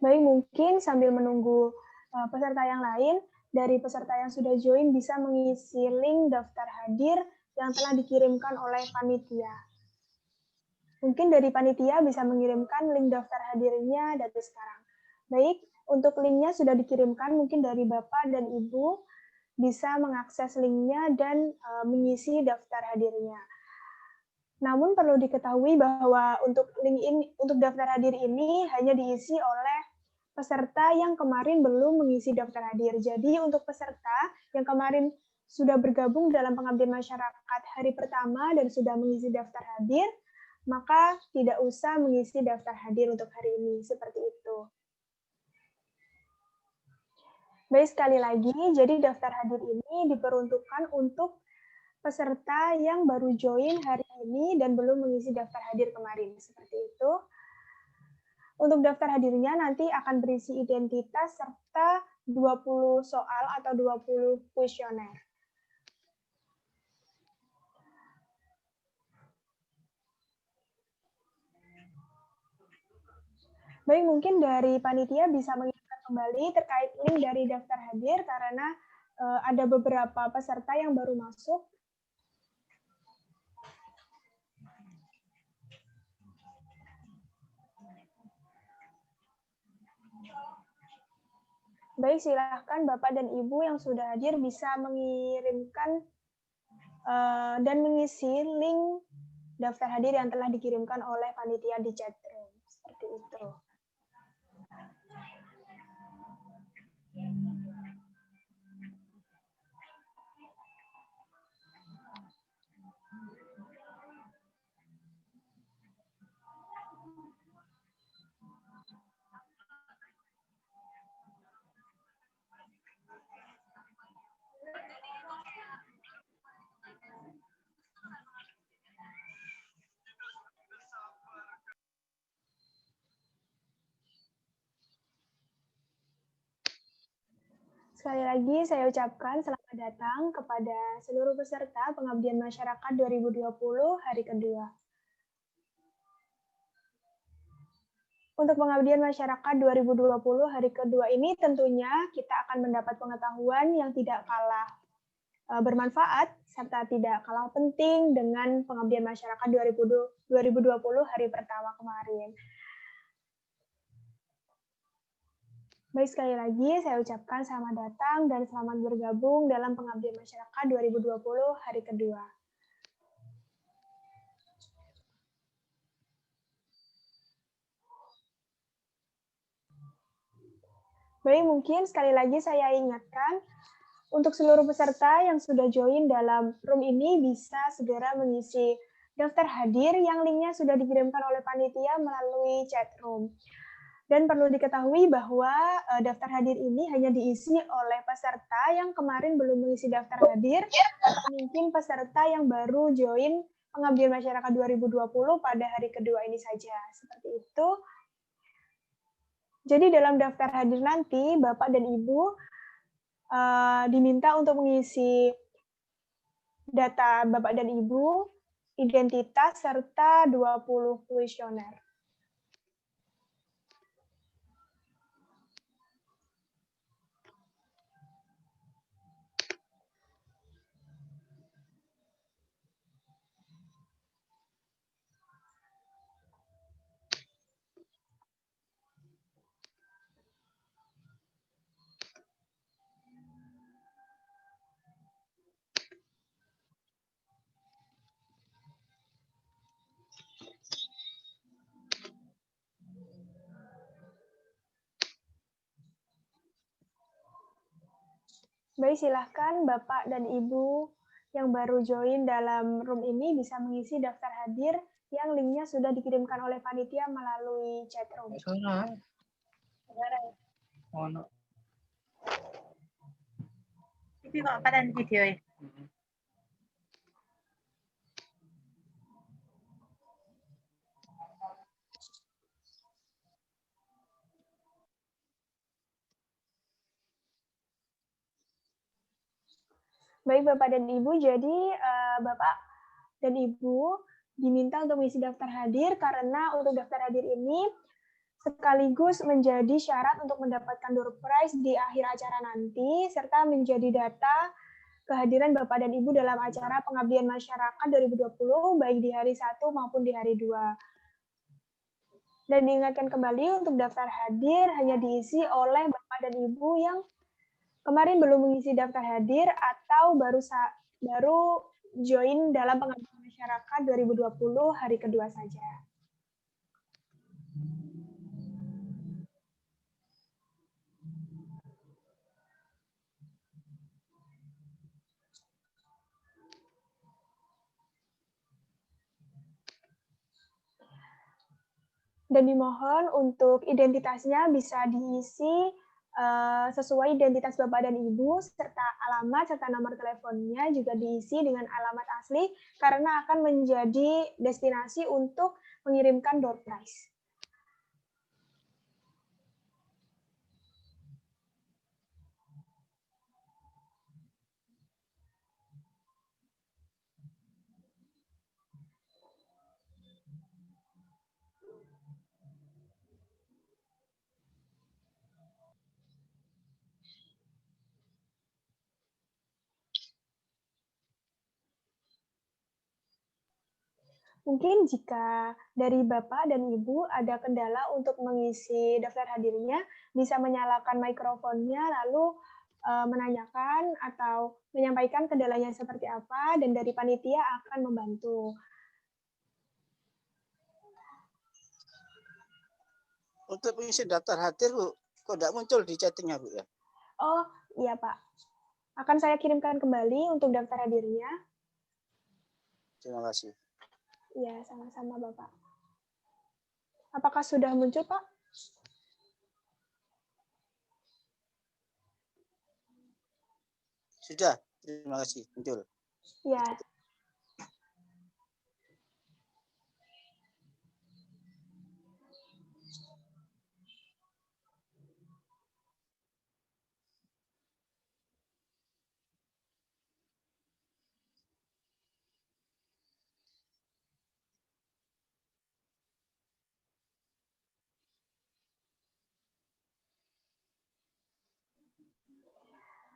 Baik, mungkin sambil menunggu peserta yang lain, dari peserta yang sudah join bisa mengisi link daftar hadir yang telah dikirimkan oleh panitia. Mungkin dari panitia bisa mengirimkan link daftar hadirnya dari sekarang. Baik, untuk linknya sudah dikirimkan, mungkin dari Bapak dan Ibu bisa mengakses linknya dan mengisi daftar hadirnya. Namun perlu diketahui bahwa untuk link ini, untuk daftar hadir ini hanya diisi oleh peserta yang kemarin belum mengisi daftar hadir. Jadi untuk peserta yang kemarin sudah bergabung dalam pengabdian masyarakat hari pertama dan sudah mengisi daftar hadir, maka tidak usah mengisi daftar hadir untuk hari ini, seperti itu. Baik, sekali lagi, jadi daftar hadir ini diperuntukkan untuk peserta yang baru join hari ini dan belum mengisi daftar hadir kemarin, seperti itu. Untuk daftar hadirnya nanti akan berisi identitas serta 20 soal atau 20 kuesioner. Baik, mungkin dari panitia bisa mengingatkan kembali terkait link dari daftar hadir karena ada beberapa peserta yang baru masuk. Baik, silahkan Bapak dan Ibu yang sudah hadir bisa mengirimkan dan mengisi link daftar hadir yang telah dikirimkan oleh panitia di chat room. Seperti itu. Sekali lagi saya ucapkan selamat datang kepada seluruh peserta Pengabdian Masyarakat 2020 hari kedua. Untuk Pengabdian Masyarakat 2020 hari kedua ini tentunya kita akan mendapat pengetahuan yang tidak kalah bermanfaat serta tidak kalah penting dengan Pengabdian Masyarakat 2020 hari pertama kemarin. Baik, sekali lagi saya ucapkan selamat datang dan selamat bergabung dalam Pengabdian Masyarakat 2020 hari kedua. Baik, mungkin sekali lagi saya ingatkan, untuk seluruh peserta yang sudah join dalam room ini bisa segera mengisi daftar hadir yang linknya sudah dikirimkan oleh panitia melalui chat room. Dan perlu diketahui bahwa daftar hadir ini hanya diisi oleh peserta yang kemarin belum mengisi daftar hadir, mungkin peserta yang baru join Pengabdian Masyarakat 2020 pada hari kedua ini saja. Seperti itu. Jadi dalam daftar hadir nanti, Bapak dan Ibu diminta untuk mengisi data Bapak dan Ibu, identitas, serta 20 kuesioner. Baik, silahkan Bapak dan Ibu yang baru join dalam room ini bisa mengisi daftar hadir yang linknya sudah dikirimkan oleh panitia melalui chat room. Ini kok pada video ya? Baik Bapak dan Ibu, jadi Bapak dan Ibu diminta untuk mengisi daftar hadir karena untuk daftar hadir ini sekaligus menjadi syarat untuk mendapatkan door prize di akhir acara nanti, serta menjadi data kehadiran Bapak dan Ibu dalam acara Pengabdian Masyarakat 2020, baik di hari 1 maupun di hari 2. Dan diingatkan kembali untuk daftar hadir hanya diisi oleh Bapak dan Ibu yang kemarin belum mengisi daftar hadir atau baru join dalam Pengabdian Masyarakat 2020 hari kedua saja. Dan dimohon untuk identitasnya bisa diisi sesuai identitas Bapak dan Ibu, serta alamat serta nomor teleponnya juga diisi dengan alamat asli, karena akan menjadi destinasi untuk mengirimkan door prize. Mungkin jika dari Bapak dan Ibu ada kendala untuk mengisi daftar hadirnya, bisa menyalakan mikrofonnya lalu menanyakan atau menyampaikan kendalanya seperti apa, dan dari panitia akan membantu. Untuk mengisi daftar hadir, Bu, kok tidak muncul di chattingnya, Bu ya? Oh, iya Pak. Akan saya kirimkan kembali untuk daftar hadirnya. Terima kasih. Iya, sama-sama Bapak. Apakah sudah muncul, Pak? Sudah, terima kasih. Muncul. Ya.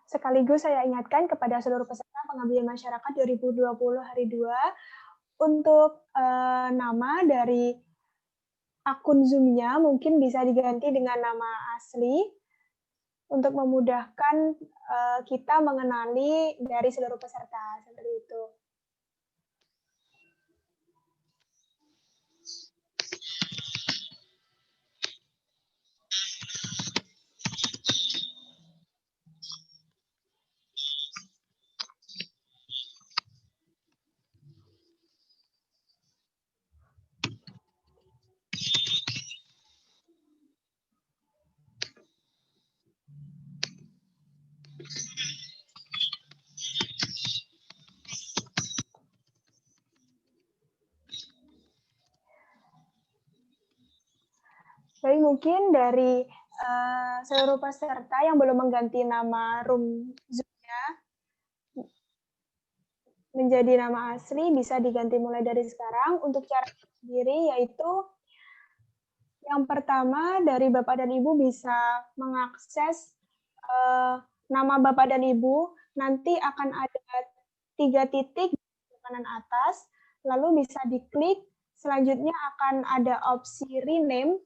Sekaligus saya ingatkan kepada seluruh peserta Pengabdian Masyarakat 2020 hari 2, untuk nama dari akun Zoom-nya mungkin bisa diganti dengan nama asli untuk memudahkan kita mengenali dari seluruh peserta, seperti itu. Jadi mungkin dari seluruh peserta yang belum mengganti nama room Zoom-nya menjadi nama asli bisa diganti mulai dari sekarang. Untuk cara sendiri yaitu yang pertama dari Bapak dan Ibu bisa mengakses nama Bapak dan Ibu, nanti akan ada 3 titik di kanan atas, lalu bisa diklik, selanjutnya akan ada opsi rename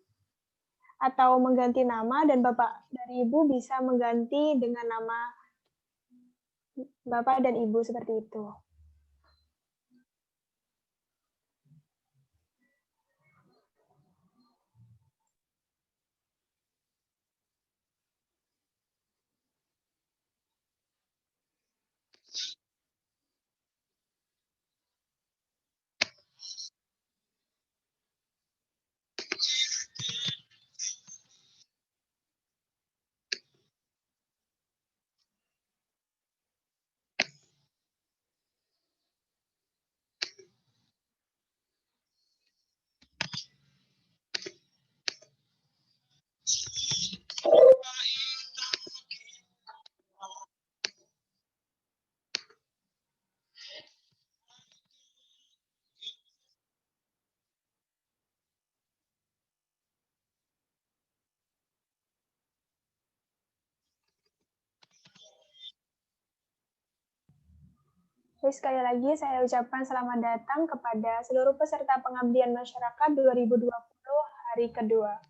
atau mengganti nama, dan Bapak dan Ibu bisa mengganti dengan nama Bapak dan Ibu seperti itu. Jadi sekali lagi saya ucapkan selamat datang kepada seluruh peserta pengabdian masyarakat 2020 hari kedua.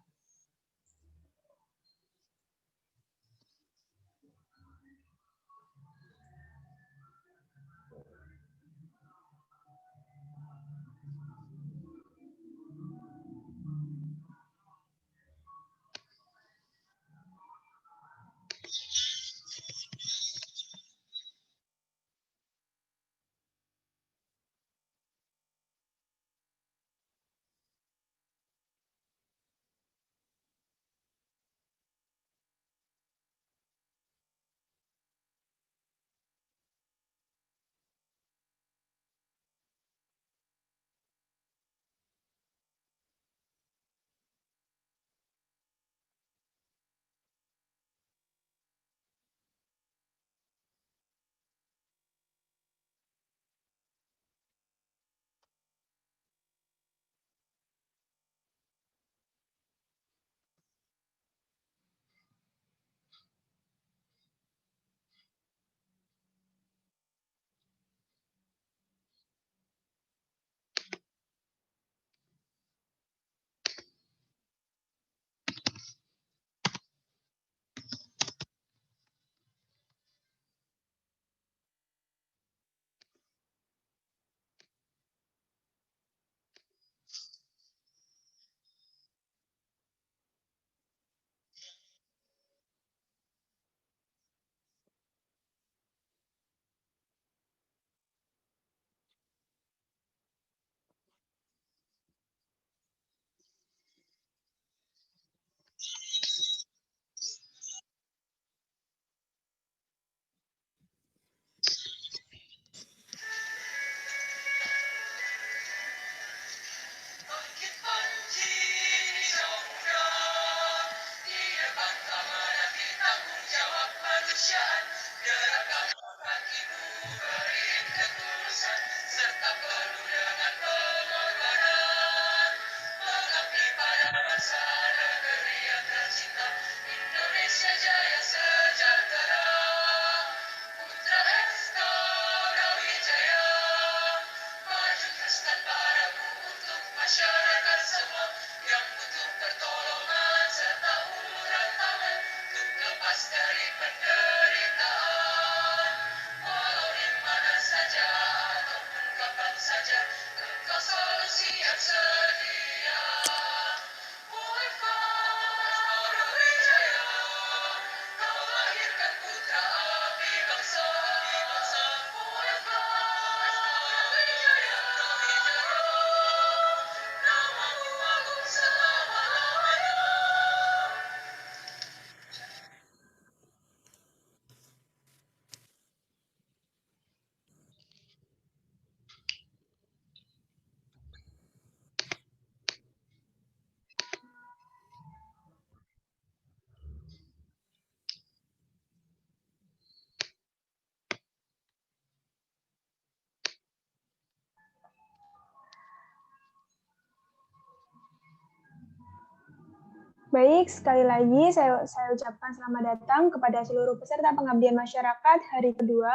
Baik, sekali lagi saya ucapkan selamat datang kepada seluruh peserta pengabdian masyarakat hari kedua.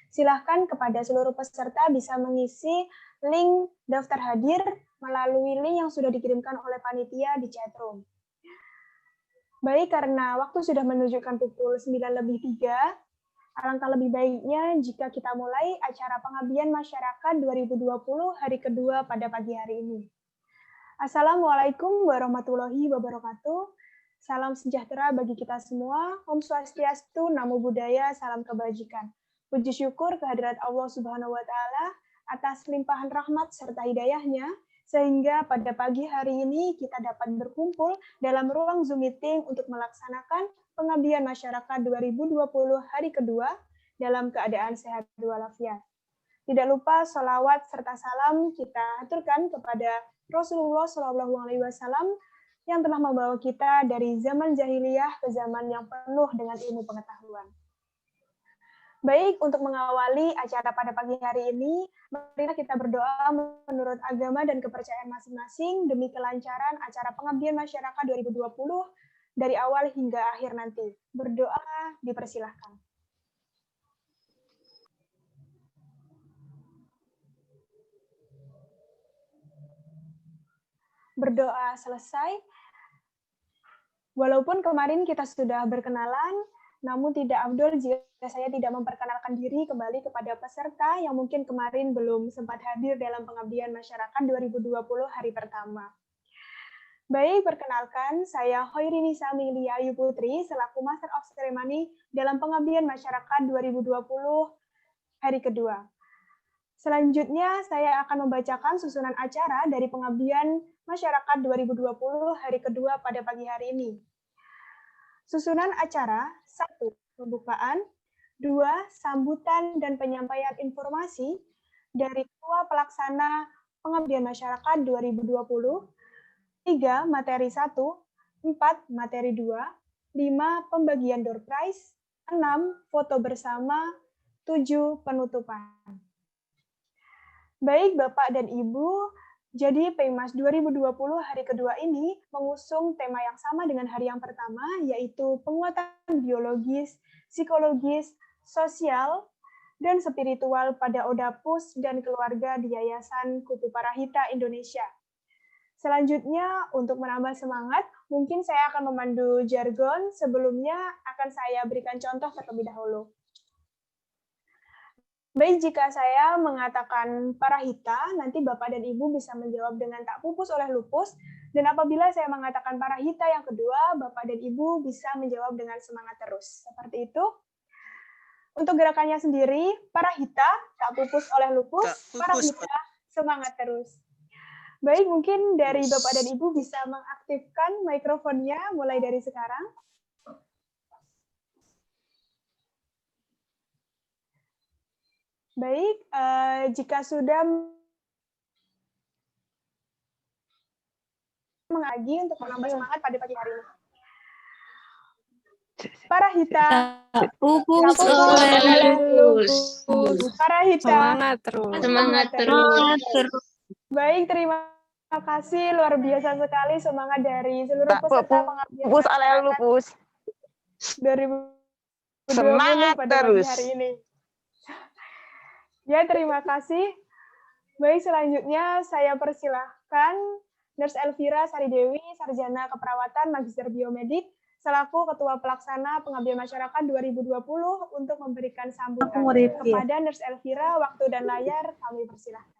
Silahkan kepada seluruh peserta bisa mengisi link daftar hadir melalui link yang sudah dikirimkan oleh panitia di chatroom. Baik, karena waktu sudah menunjukkan pukul 9:03, alangkah lebih baiknya jika kita mulai acara pengabdian masyarakat 2020 hari kedua pada pagi hari ini. Assalamualaikum warahmatullahi wabarakatuh. Salam sejahtera bagi kita semua. Om Swastiastu, Namo Buddhaya, salam kebajikan. Puji syukur kehadirat Allah Subhanahu wa Ta'ala atas limpahan rahmat serta hidayahnya, sehingga pada pagi hari ini kita dapat berkumpul dalam ruang Zoom meeting untuk melaksanakan pengabdian masyarakat 2020 hari kedua dalam keadaan sehat walafiat. Tidak lupa sholawat serta salam kita aturkan kepada Rasulullah SAW yang telah membawa kita dari zaman jahiliyah ke zaman yang penuh dengan ilmu pengetahuan. Baik, untuk mengawali acara pada pagi hari ini, marilah kita berdoa menurut agama dan kepercayaan masing-masing demi kelancaran acara pengabdian masyarakat 2020 dari awal hingga akhir nanti. Berdoa dipersilahkan. berdoa selesai. Walaupun kemarin kita sudah berkenalan, namun tidak afdol jika saya tidak memperkenalkan diri kembali kepada peserta yang mungkin kemarin belum sempat hadir dalam pengabdian masyarakat 2020 hari pertama. Baik, perkenalkan, saya Hoirinisa Milia Ayu Putri selaku Master of Ceremony dalam pengabdian masyarakat 2020 hari kedua. Selanjutnya, saya akan membacakan susunan acara dari pengabdian masyarakat 2020 hari kedua pada pagi hari ini. Susunan acara: 1. Pembukaan, 2. Sambutan dan penyampaian informasi dari Ketua Pelaksana Pengabdian Masyarakat 2020, 3. Materi 1, 4. Materi 2, 5. Pembagian door prize, 6. Foto bersama, 7. Penutupan. Baik Bapak dan Ibu, jadi PEIMAS 2020 hari kedua ini mengusung tema yang sama dengan hari yang pertama, yaitu penguatan biologis, psikologis, sosial, dan spiritual pada Odapus dan keluarga di Yayasan Kupu Parahita Indonesia. Selanjutnya, untuk menambah semangat, mungkin saya akan memandu jargon. Sebelumnya akan saya berikan contoh terlebih dahulu. Baik, jika saya mengatakan Parahita, nanti Bapak dan Ibu bisa menjawab dengan tak pupus oleh lupus. Dan apabila saya mengatakan Parahita yang kedua, Bapak dan Ibu bisa menjawab dengan semangat terus. Seperti itu. Untuk gerakannya sendiri, Parahita, tak pupus oleh lupus, Parahita, semangat terus. Baik, mungkin dari Bapak dan Ibu bisa mengaktifkan mikrofonnya mulai dari sekarang. Baik, jika sudah lagi untuk menambah semangat pada pagi hari ini. Parahita, pupus oleh lupus. Parahita, Semangat terus. Semangat terus. Baik, terima kasih, luar biasa sekali semangat dari seluruh peserta pengabdian Pupus oleh lupus. 2020 Semangat pada terus. pagi hari ini. Ya, terima kasih. Baik, selanjutnya saya persilahkan Nurse Elvira Saridewi, Sarjana Keperawatan Magister Biomedik, selaku Ketua Pelaksana Pengabdian Masyarakat 2020 untuk memberikan sambutan. Kepada Nurse Elvira, waktu dan layar kami persilahkan.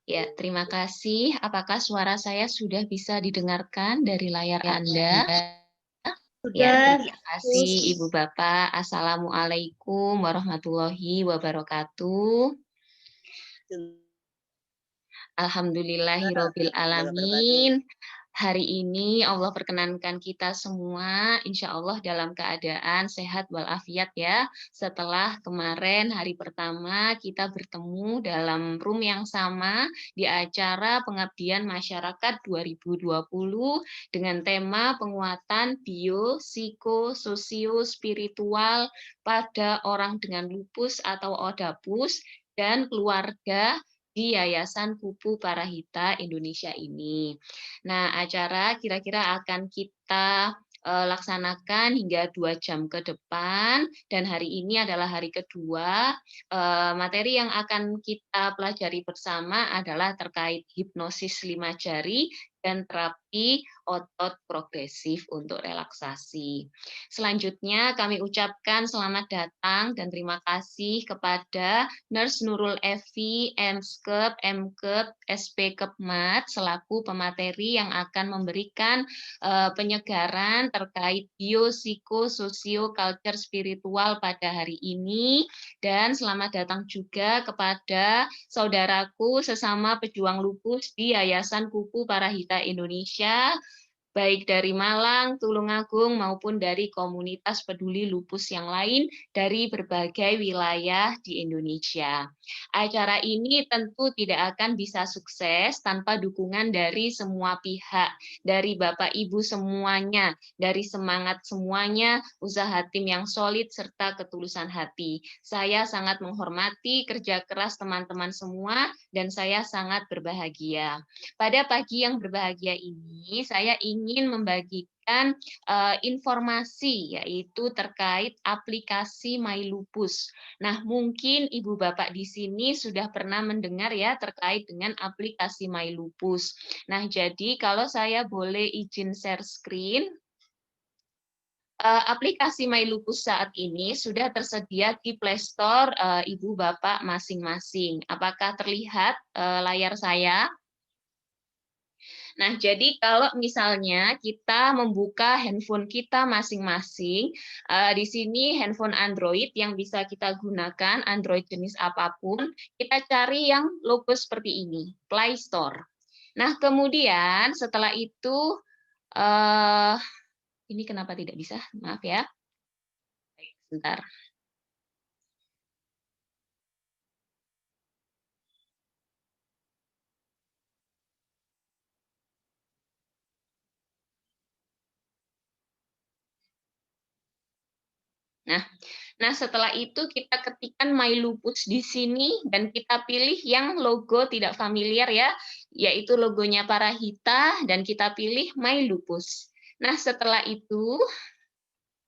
Ya, terima kasih. Apakah suara saya sudah bisa didengarkan dari layar Anda? Ya, terima kasih Ibu Bapak. Assalamualaikum warahmatullahi wabarakatuh. Alhamdulillahirabbil alamin. Hari ini Allah perkenankan kita semua insya Allah dalam keadaan sehat walafiat ya. Setelah kemarin hari pertama kita bertemu dalam room yang sama di acara Pengabdian Masyarakat 2020 dengan tema penguatan bio, psiko, sosio, spiritual pada orang dengan lupus atau Odapus dan keluarga di Yayasan Kupu Parahita Indonesia ini. Nah, acara kira-kira akan kita laksanakan hingga 2 jam ke depan, dan hari ini adalah hari kedua. Materi yang akan kita pelajari bersama adalah terkait hipnosis 5 jari dan terapi otot progresif untuk relaksasi. Selanjutnya kami ucapkan selamat datang dan terima kasih kepada Nurse Nurul Evi, MSkep, MKep, SP Kepmat selaku pemateri yang akan memberikan penyegaran terkait bio, psiko, sosio, culture, spiritual pada hari ini. Dan selamat datang juga kepada saudaraku sesama pejuang lupus di Yayasan Kupu Parahita Indonesia, baik dari Malang, Tulungagung, maupun dari komunitas peduli lupus yang lain dari berbagai wilayah di Indonesia. Acara ini tentu tidak akan bisa sukses tanpa dukungan dari semua pihak, dari Bapak Ibu semuanya, dari semangat semuanya, usaha tim yang solid, serta ketulusan hati. Saya sangat menghormati kerja keras teman-teman semua, dan saya sangat berbahagia. Pada pagi yang berbahagia ini, saya ingin ingin membagikan informasi, yaitu terkait aplikasi MyLupus. Nah, mungkin Ibu Bapak di sini sudah pernah mendengar ya terkait dengan aplikasi MyLupus. Nah, jadi kalau saya boleh izin share screen, aplikasi MyLupus saat ini sudah tersedia di Play Store Ibu Bapak masing-masing. Apakah terlihat layar saya? Nah, jadi kalau misalnya kita membuka handphone kita masing-masing, di sini handphone Android yang bisa kita gunakan, Android jenis apapun, kita cari yang logo seperti ini, Play Store. Nah, kemudian setelah itu, ini kenapa tidak bisa? Maaf ya. Baik, sebentar. Nah, setelah itu kita ketikkan MyLupus di sini dan kita pilih yang logo tidak familiar ya, yaitu logonya Parahita dan kita pilih MyLupus. Nah, setelah itu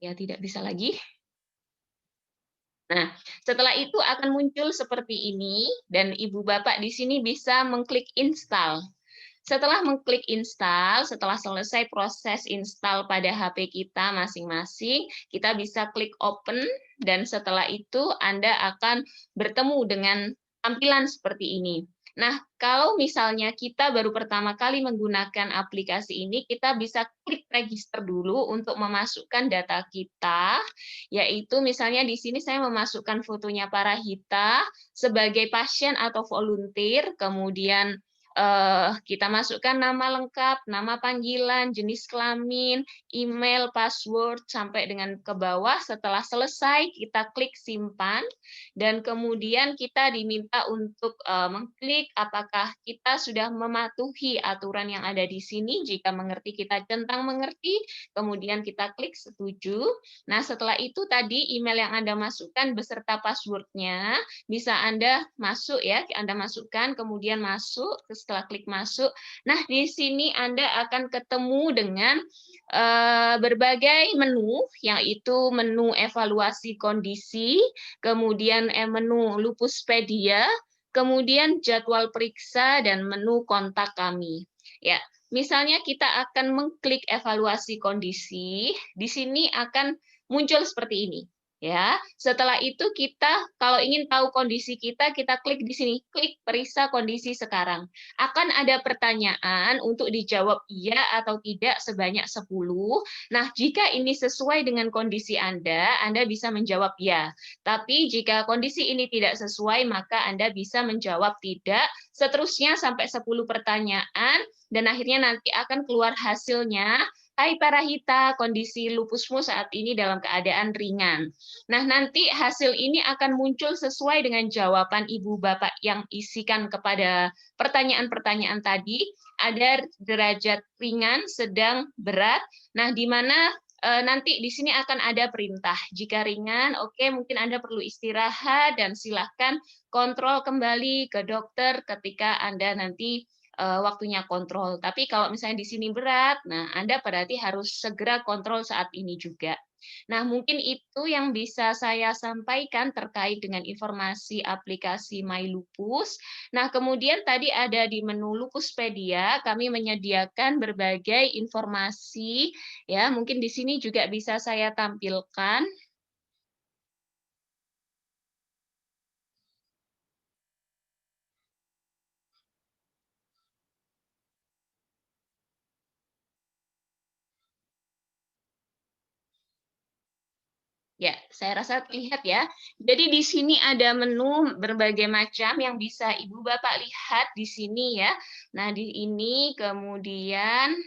ya tidak bisa lagi. Nah, setelah itu akan muncul seperti ini dan Ibu Bapak di sini bisa mengklik install. Setelah mengklik install, setelah selesai proses install pada HP kita masing-masing, kita bisa klik open, dan setelah itu Anda akan bertemu dengan tampilan seperti ini. Nah, kalau misalnya kita baru pertama kali menggunakan aplikasi ini, kita bisa klik register dulu untuk memasukkan data kita, yaitu misalnya di sini saya memasukkan fotonya Parahita sebagai pasien atau volunteer, kemudian kita masukkan nama lengkap, nama panggilan, jenis kelamin, email, password, sampai dengan ke bawah. Setelah selesai, kita klik simpan, dan kemudian kita diminta untuk mengklik apakah kita sudah mematuhi aturan yang ada di sini. Jika mengerti, kita centang mengerti, kemudian kita klik setuju. Nah, setelah itu tadi email yang Anda masukkan beserta password-nya, bisa Anda masuk ya, Anda masukkan, kemudian masuk, setelah klik masuk. Nah, di sini Anda akan ketemu dengan berbagai menu, yaitu menu evaluasi kondisi, kemudian menu Lupuspedia, kemudian jadwal periksa, dan menu kontak kami. Ya, misalnya kita akan mengklik evaluasi kondisi, di sini akan muncul seperti ini. Ya, setelah itu kita kalau ingin tahu kondisi kita klik di sini, klik periksa kondisi sekarang. Akan ada pertanyaan untuk dijawab iya atau tidak sebanyak 10. Nah, jika ini sesuai dengan kondisi Anda bisa menjawab ya. Tapi jika kondisi ini tidak sesuai, maka Anda bisa menjawab tidak. Seterusnya sampai 10 pertanyaan, dan akhirnya nanti akan keluar hasilnya. Hai Parahita, kondisi lupusmu saat ini dalam keadaan ringan. Nah, nanti hasil ini akan muncul sesuai dengan jawaban Ibu Bapak yang isikan kepada pertanyaan-pertanyaan tadi. Ada derajat ringan, sedang, berat. Nah, di mana nanti di sini akan ada perintah. Jika ringan, oke, mungkin Anda perlu istirahat dan silahkan kontrol kembali ke dokter ketika Anda nanti waktunya kontrol. Tapi kalau misalnya di sini berat, nah Anda berarti harus segera kontrol saat ini juga. Nah, mungkin itu yang bisa saya sampaikan terkait dengan informasi aplikasi MyLupus. Nah, kemudian tadi ada di menu Lupuspedia, kami menyediakan berbagai informasi, ya, mungkin di sini juga bisa saya tampilkan. Ya, saya rasa terlihat ya. Jadi di sini ada menu berbagai macam yang bisa Ibu Bapak lihat di sini ya. Nah, di ini kemudian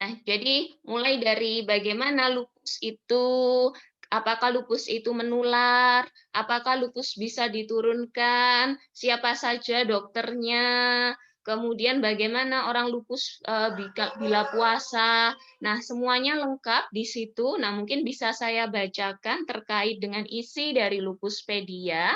nah, jadi mulai dari bagaimana lupus itu, apakah lupus itu menular, apakah lupus bisa diturunkan, siapa saja dokternya, kemudian bagaimana orang lupus bila puasa. Nah, semuanya lengkap di situ. Nah, mungkin bisa saya bacakan terkait dengan isi dari Lupuspedia,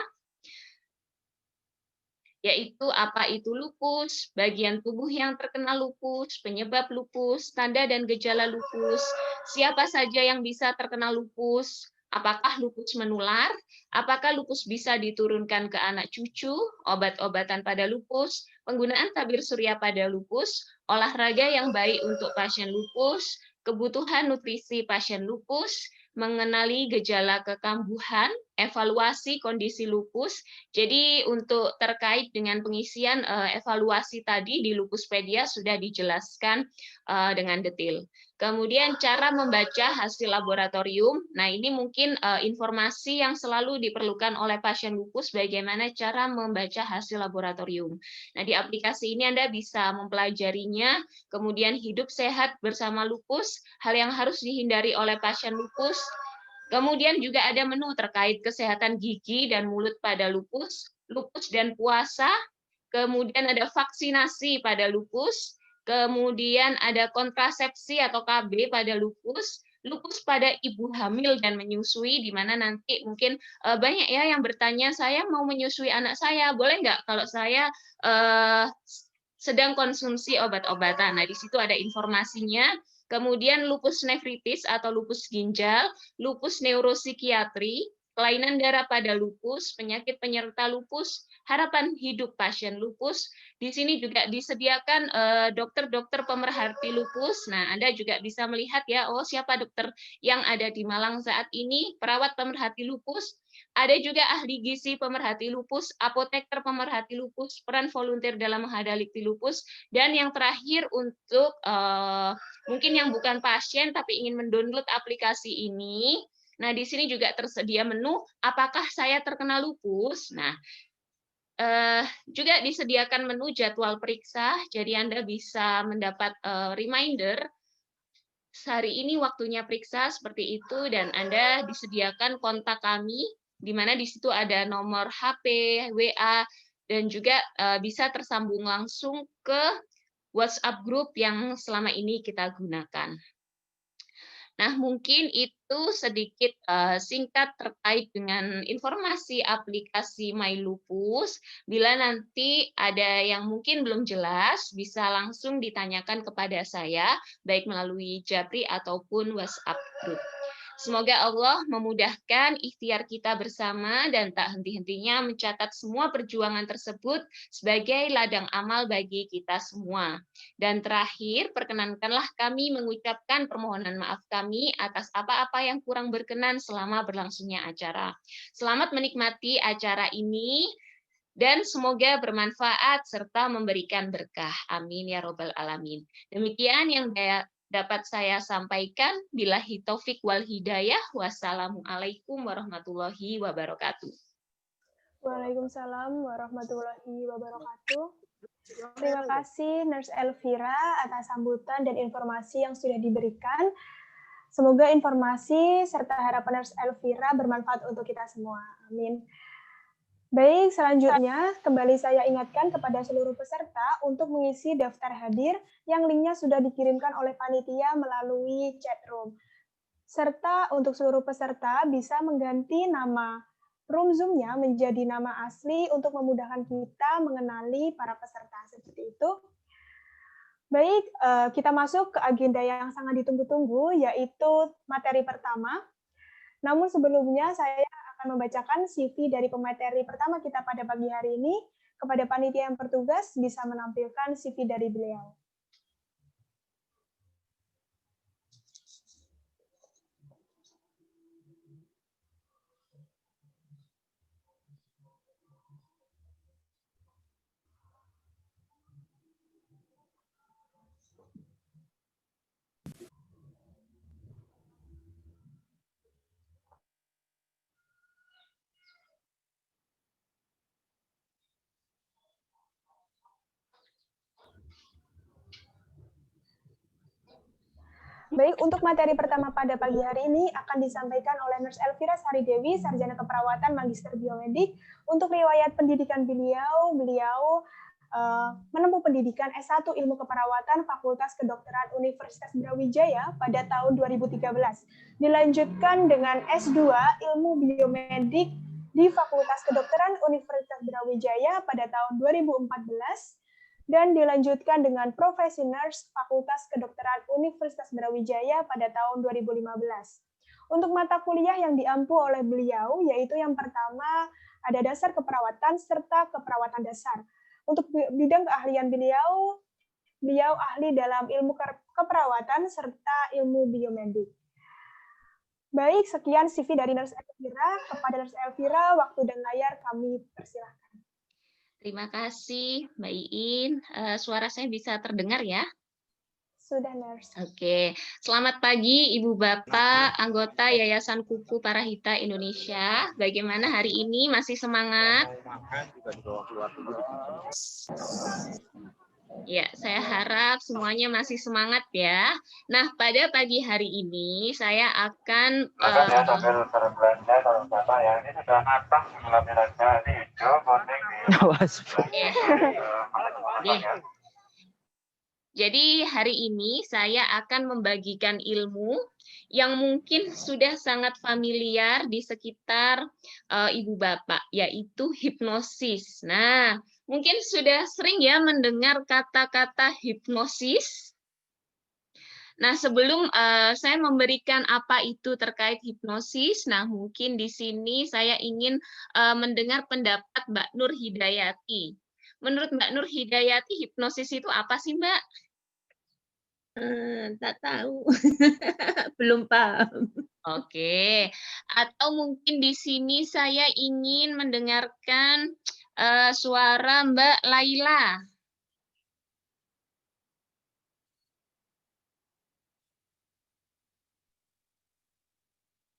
yaitu apa itu lupus, bagian tubuh yang terkena lupus, penyebab lupus, tanda dan gejala lupus, siapa saja yang bisa terkena lupus, apakah lupus menular, apakah lupus bisa diturunkan ke anak cucu, obat-obatan pada lupus, penggunaan tabir surya pada lupus, olahraga yang baik untuk pasien lupus, kebutuhan nutrisi pasien lupus, mengenali gejala kekambuhan, evaluasi kondisi lupus. Jadi untuk terkait dengan pengisian evaluasi tadi di Lupuspedia sudah dijelaskan dengan detail. Kemudian cara membaca hasil laboratorium. Nah, ini mungkin informasi yang selalu diperlukan oleh pasien lupus, bagaimana cara membaca hasil laboratorium. Nah, di aplikasi ini Anda bisa mempelajarinya, kemudian hidup sehat bersama lupus, hal yang harus dihindari oleh pasien lupus. Kemudian juga ada menu terkait kesehatan gigi dan mulut pada lupus, lupus dan puasa, kemudian ada vaksinasi pada lupus, kemudian ada kontrasepsi atau KB pada lupus, lupus pada ibu hamil dan menyusui, di mana nanti mungkin banyak ya yang bertanya, saya mau menyusui anak saya, boleh nggak kalau saya sedang konsumsi obat-obatan? Nah, di situ ada informasinya. Kemudian lupus nefritis atau lupus ginjal, lupus neuropsikiatri, kelainan darah pada lupus, penyakit penyerta lupus, harapan hidup pasien lupus. Di sini juga disediakan dokter-dokter pemerhati lupus. Nah, Anda juga bisa melihat ya, oh siapa dokter yang ada di Malang saat ini, perawat pemerhati lupus. Ada juga ahli gizi pemerhati lupus, apoteker pemerhati lupus, peran volunteer dalam menghadapi lupus, dan yang terakhir untuk mungkin yang bukan pasien tapi ingin mendownload aplikasi ini. Nah, di sini juga tersedia menu apakah saya terkena lupus. Nah, juga disediakan menu jadwal periksa, jadi Anda bisa mendapat reminder hari ini waktunya periksa seperti itu, dan Anda disediakan kontak kami, di mana di situ ada nomor HP, WA, dan juga bisa tersambung langsung ke WhatsApp group yang selama ini kita gunakan. Nah, mungkin itu sedikit singkat terkait dengan informasi aplikasi MyLupus. Bila nanti ada yang mungkin belum jelas, bisa langsung ditanyakan kepada saya, baik melalui Japri ataupun WhatsApp group. Semoga Allah memudahkan ikhtiar kita bersama dan tak henti-hentinya mencatat semua perjuangan tersebut sebagai ladang amal bagi kita semua. Dan terakhir, perkenankanlah kami mengucapkan permohonan maaf kami atas apa-apa yang kurang berkenan selama berlangsungnya acara. Selamat menikmati acara ini, dan semoga bermanfaat serta memberikan berkah. Amin ya robbal alamin. Demikian yang dapat saya sampaikan. Billahi taufik wal hidayah. Wassalamualaikum warahmatullahi wabarakatuh. Waalaikumsalam warahmatullahi wabarakatuh. Terima kasih Nurse Elvira atas sambutan dan informasi yang sudah diberikan. Semoga informasi serta harapan Nurse Elvira bermanfaat untuk kita semua. Amin. Baik, selanjutnya kembali saya ingatkan kepada seluruh peserta untuk mengisi daftar hadir yang linknya sudah dikirimkan oleh panitia melalui chat room. Serta untuk seluruh peserta bisa mengganti nama room Zoom-nya menjadi nama asli untuk memudahkan kita mengenali para peserta. Seperti itu. Baik, kita masuk ke agenda yang sangat ditunggu-tunggu, yaitu materi pertama. Namun sebelumnya saya akan membacakan CV dari pemateri pertama kita pada pagi hari ini. Kepada panitia yang bertugas bisa menampilkan CV dari beliau. Baik, untuk materi pertama pada pagi hari ini akan disampaikan oleh Nurse Elvira Saridewi, Sarjana Keperawatan Magister Biomedik. Untuk riwayat pendidikan beliau menempuh pendidikan S1 Ilmu Keperawatan Fakultas Kedokteran Universitas Brawijaya pada tahun 2013. Dilanjutkan dengan S2 Ilmu Biomedik di Fakultas Kedokteran Universitas Brawijaya pada tahun 2014 dan dilanjutkan dengan Profesi Nurse Fakultas Kedokteran Universitas Brawijaya pada tahun 2015. Untuk mata kuliah yang diampu oleh beliau yaitu yang pertama ada dasar keperawatan serta keperawatan dasar. Untuk bidang keahlian beliau ahli dalam ilmu keperawatan serta ilmu biomedik. Baik, sekian CV dari Nurse Elvira. Kepada Nurse Elvira, waktu dan layar kami persilahkan. Terima kasih, Mbak Iin. Suara saya bisa terdengar ya? Sudah, Nurse. Oke, selamat pagi Ibu Bapak, anggota Yayasan Kuku Parahita Indonesia. Bagaimana hari ini? Masih semangat? Ya, saya harap semuanya masih semangat ya. Nah, pada pagi hari ini saya akan Jadi hari ini saya akan membagikan ilmu yang mungkin sudah sangat familiar di sekitar Ibu Bapak, yaitu hipnosis. Nah, mungkin sudah sering ya mendengar kata-kata hipnosis. Nah, sebelum saya memberikan apa itu terkait hipnosis, nah mungkin di sini saya ingin mendengar pendapat Mbak Nur Hidayati. Menurut Mbak Nur Hidayati, hipnosis itu apa sih, Mbak? Tak tahu, belum paham. Oke, atau mungkin di sini saya ingin mendengarkan suara Mbak Laila.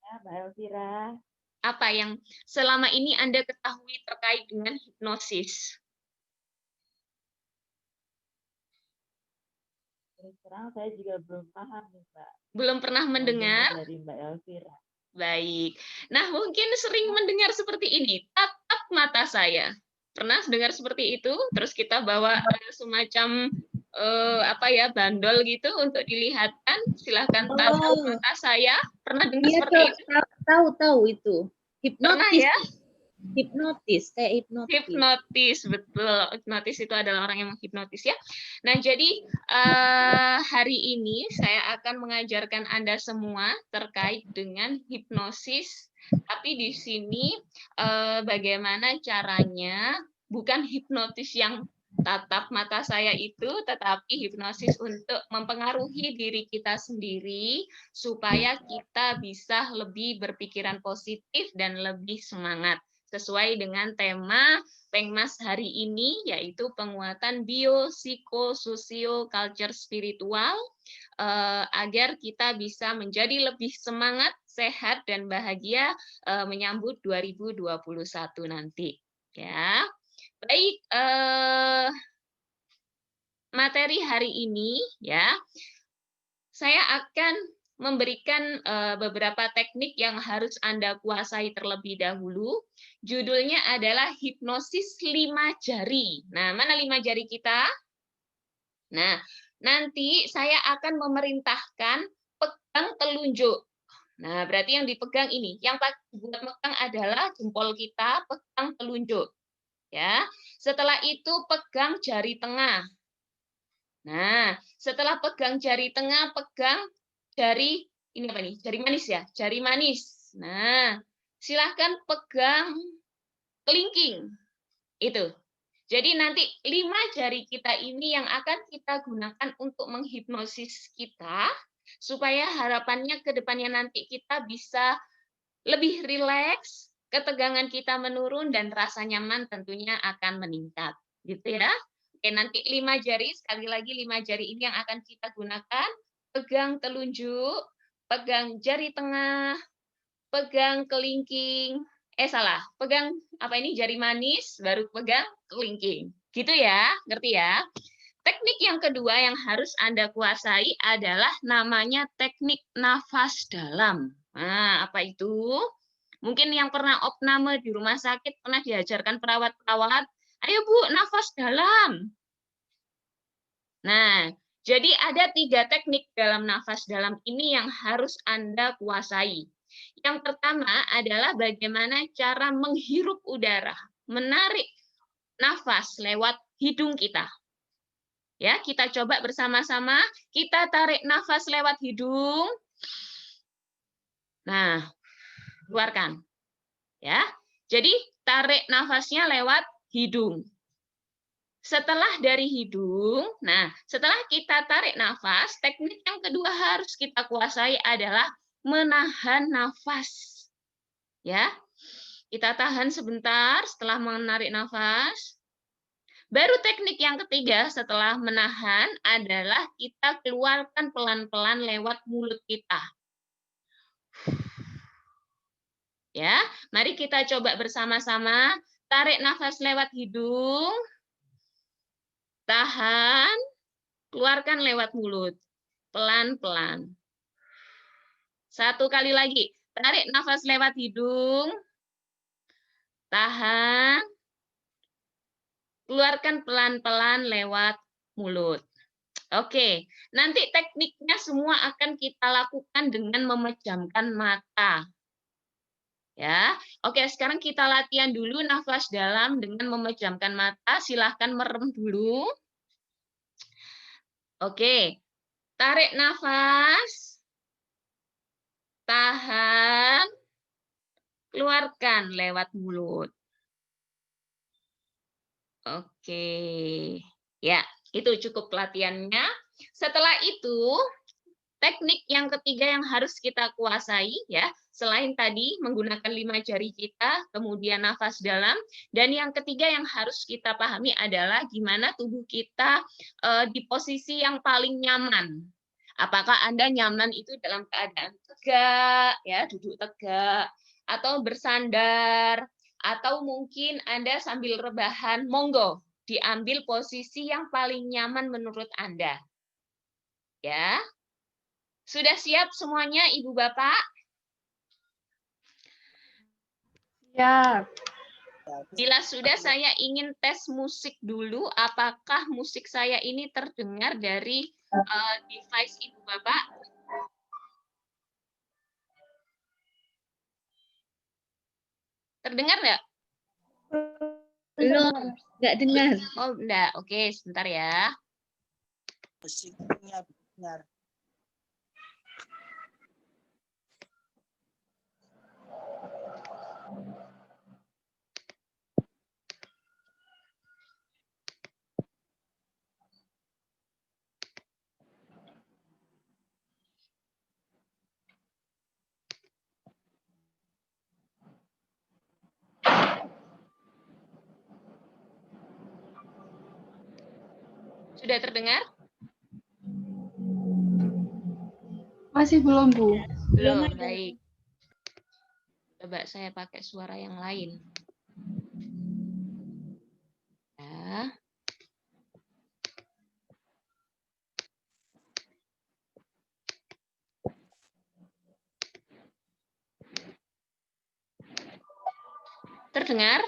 Ya, Mbak Elvira. Apa yang selama ini Anda ketahui terkait dengan hipnosis? Terus terang saya juga belum paham nih, Mbak. Belum pernah mendengar? Dari Mbak Elvira. Baik. Nah, mungkin sering mendengar seperti ini. Tatap mata saya. Pernah dengar seperti itu? Terus kita bawa semacam bandol gitu untuk dilihatkan. Silahkan tatap mata saya. Pernah dengar seperti itu? Tahu itu. Hipnotis. Pernah ya? Hipnotis, kayak hipnotis. Hipnotis, betul. Hipnotis itu adalah orang yang menghipnotis ya. Nah, jadi hari ini saya akan mengajarkan Anda semua terkait dengan hipnosis. Tapi di sini bagaimana caranya, bukan hipnotis yang tatap mata saya itu, tetapi hipnosis untuk mempengaruhi diri kita sendiri supaya kita bisa lebih berpikiran positif dan lebih semangat. Sesuai dengan tema Pengmas hari ini, yaitu penguatan biopsikososio culture spiritual, agar kita bisa menjadi lebih semangat, sehat, dan bahagia menyambut 2021 nanti. Ya, baik. Materi hari ini, ya, saya akan memberikan beberapa teknik yang harus Anda kuasai terlebih dahulu. Judulnya adalah hipnosis 5 jari. Nah, mana 5 jari kita? Nah, nanti saya akan memerintahkan pegang telunjuk. Nah, berarti yang dipegang ini, yang buat megang adalah jempol kita, pegang telunjuk. Ya. Setelah itu pegang jari tengah. Nah, setelah pegang jari tengah, pegang jari, ini apa nih? Jari manis ya? Jari manis. Nah, silahkan pegang kelingking. Itu. Jadi nanti 5 jari kita ini yang akan kita gunakan untuk menghipnosis kita, supaya harapannya ke depannya nanti kita bisa lebih rileks, ketegangan kita menurun, dan rasa nyaman tentunya akan meningkat. Gitu ya. Oke, nanti 5 jari, sekali lagi 5 jari ini yang akan kita gunakan. Pegang telunjuk, pegang jari tengah, pegang kelingking, pegang apa ini, jari manis, baru pegang kelingking. Gitu ya, ngerti ya? Teknik yang kedua yang harus Anda kuasai adalah namanya teknik nafas dalam. Nah, apa itu? Mungkin yang pernah opname di rumah sakit pernah diajarkan perawat-perawat Ayo Bu, nafas dalam. Nah, jadi ada 3 teknik dalam nafas dalam ini yang harus Anda kuasai. Yang pertama adalah bagaimana cara menghirup udara, menarik nafas lewat hidung kita. Ya, kita coba bersama-sama, kita tarik nafas lewat hidung. Nah, keluarkan. Ya. Jadi tarik nafasnya lewat hidung. Setelah dari hidung, nah setelah kita tarik nafas, teknik yang kedua harus kita kuasai adalah menahan nafas. Ya, kita tahan sebentar setelah menarik nafas. Baru teknik yang ketiga setelah menahan adalah kita keluarkan pelan-pelan lewat mulut kita. Ya, mari kita coba bersama-sama. Tarik nafas lewat hidung. Tahan, keluarkan lewat mulut. Pelan-pelan. 1 kali lagi. Tarik nafas lewat hidung. Tahan. Keluarkan pelan-pelan lewat mulut. Oke, nanti tekniknya semua akan kita lakukan dengan memejamkan mata. Ya, oke, sekarang kita latihan dulu nafas dalam dengan memejamkan mata. Silahkan merem dulu. Oke, tarik nafas, tahan, keluarkan lewat mulut. Oke, ya, itu cukup latihannya. Setelah itu, teknik yang ketiga yang harus kita kuasai, ya, selain tadi menggunakan 5 jari kita, kemudian nafas dalam, dan yang ketiga yang harus kita pahami adalah gimana tubuh kita di posisi yang paling nyaman. Apakah Anda nyaman itu dalam keadaan tegak, ya, duduk tegak, atau bersandar, atau mungkin Anda sambil rebahan, monggo diambil posisi yang paling nyaman menurut Anda. Ya. Sudah siap semuanya, Ibu Bapak? Siap. Bila sudah, saya ingin tes musik dulu. Apakah musik saya ini terdengar dari device Ibu Bapak? Terdengar nggak? Belum, nggak dengar. Oh, enggak. Oke, sebentar ya. Musiknya benar. Sudah terdengar? Masih belum, Bu. Belum, baik. Coba saya pakai suara yang lain. Ya. Terdengar?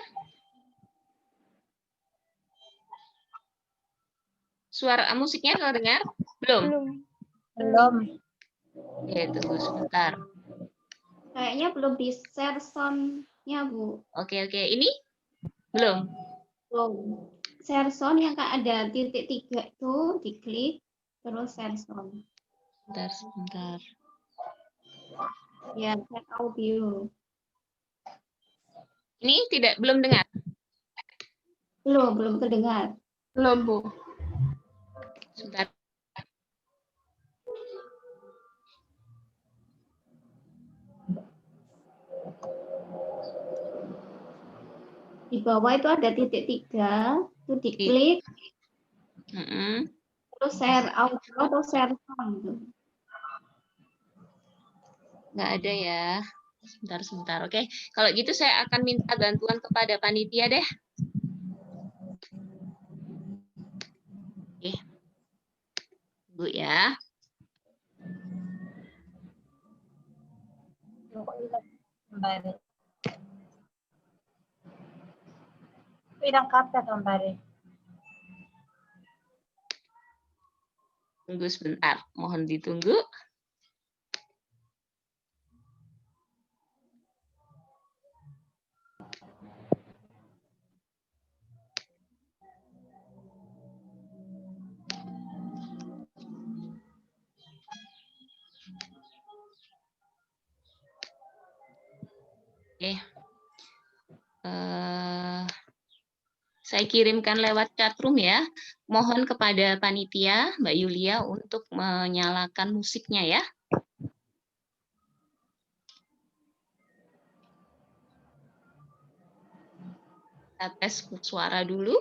Suara musiknya terdengar? Belum? Belum. Oke, tunggu sebentar. Kayaknya belum di-share sound-nya, Bu. Oke. Ini? Belum? Belum. Share sound yang ada titik 3 itu, diklik, terus share sound. Sebentar. Ya, share audio. Ini belum dengar? Belum terdengar. Belum, Bu. Sebentar. Di bawah itu ada titik 3, itu diklik, terus share audio atau share sound. Nggak ada ya. Sebentar. Oke, kalau gitu saya akan minta bantuan kepada panitia deh. Oke. Bu ya. Irang kapta kembali. Tunggu sebentar, mohon ditunggu. Oke. Saya kirimkan lewat chatroom ya. Mohon kepada panitia Mbak Yulia untuk menyalakan musiknya ya. Kita tes suara dulu.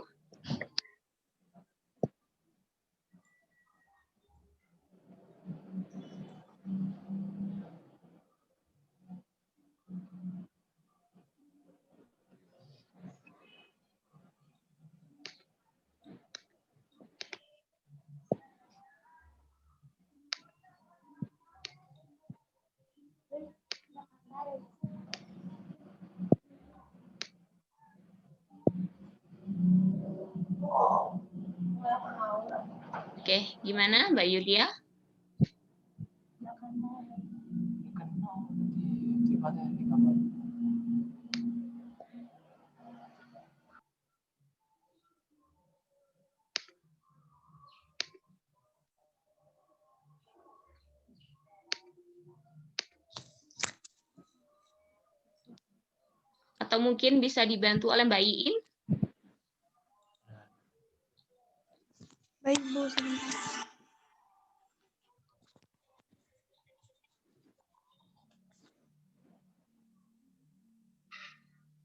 Oke, gimana Mbak Yulia? Atau mungkin bisa dibantu oleh Mbak Iin? Baik, Bu, sebentar.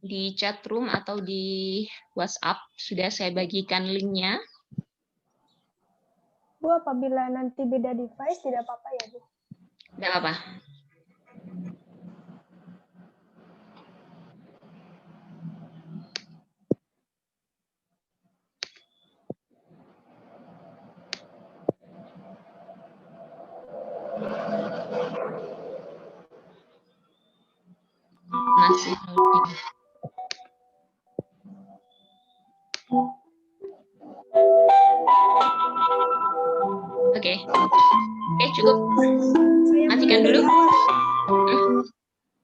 Di chat room atau di WhatsApp sudah saya bagikan linknya. Bu, apabila nanti beda device tidak apa-apa ya, Bu? Tidak apa-apa. Masih loading. Oke. Oke, cukup. Matikan dulu.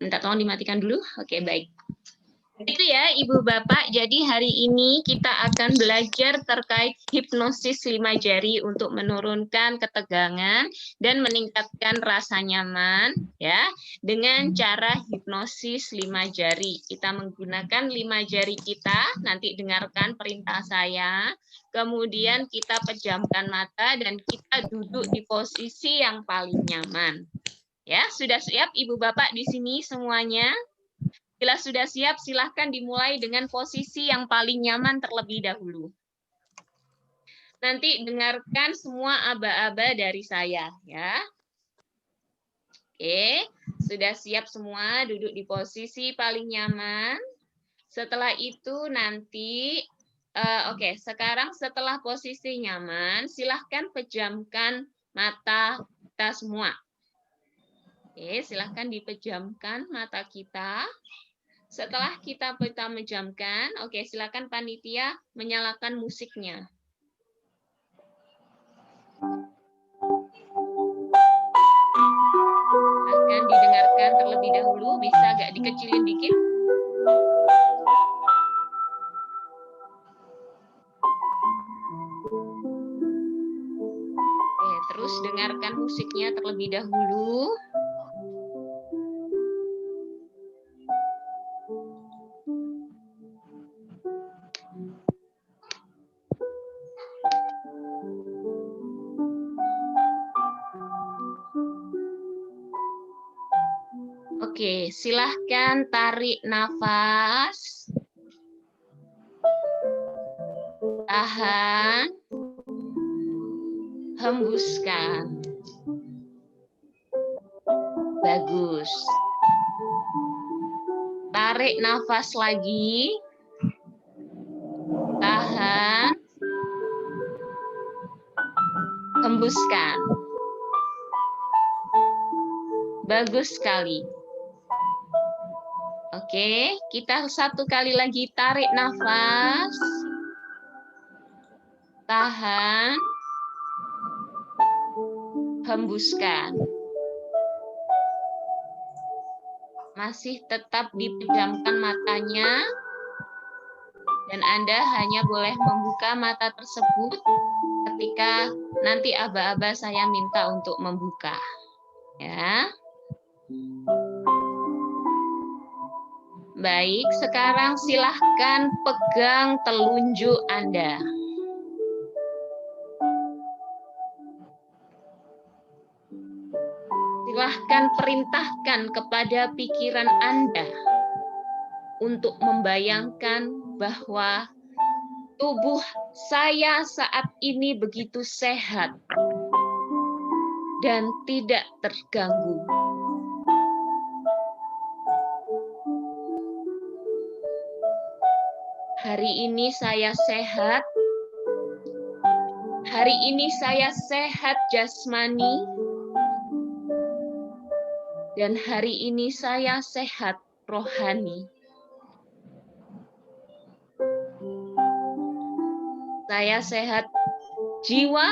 Minta tolong dimatikan dulu. Oke, baik. Itu ya, Ibu Bapak. Jadi hari ini kita akan belajar terkait hipnosis 5 jari untuk menurunkan ketegangan dan meningkatkan rasa nyaman ya dengan cara hipnosis 5 jari. Kita menggunakan 5 jari kita, nanti dengarkan perintah saya. Kemudian kita pejamkan mata dan kita duduk di posisi yang paling nyaman. Ya, sudah siap Ibu Bapak di sini semuanya? Bila sudah siap, silahkan dimulai dengan posisi yang paling nyaman terlebih dahulu. Nanti dengarkan semua aba-aba dari saya, ya. Oke, sudah siap semua duduk di posisi paling nyaman. Setelah itu nanti, oke, sekarang setelah posisi nyaman, silahkan pejamkan mata kita semua. Oke, silahkan dipejamkan mata kita. Setelah kita menjamkan, oke, silakan panitia menyalakan musiknya. Akan didengarkan terlebih dahulu, bisa agak dikecilin dikit. Oke, terus dengarkan musiknya terlebih dahulu. Oke, silahkan tarik nafas. Tahan. Hembuskan. Bagus. Tarik nafas lagi. Tahan. Hembuskan. Bagus sekali. Oke, kita satu kali lagi tarik nafas. Tahan. Hembuskan. Masih tetap dipejamkan matanya. Dan Anda hanya boleh membuka mata tersebut ketika nanti aba-aba saya minta untuk membuka. Ya. Baik, sekarang silahkan pegang telunjuk Anda. Silahkan perintahkan kepada pikiran Anda untuk membayangkan bahwa tubuh saya saat ini begitu sehat dan tidak terganggu. Hari ini saya sehat. Hari ini saya sehat jasmani. Dan hari ini saya sehat rohani. Saya sehat jiwa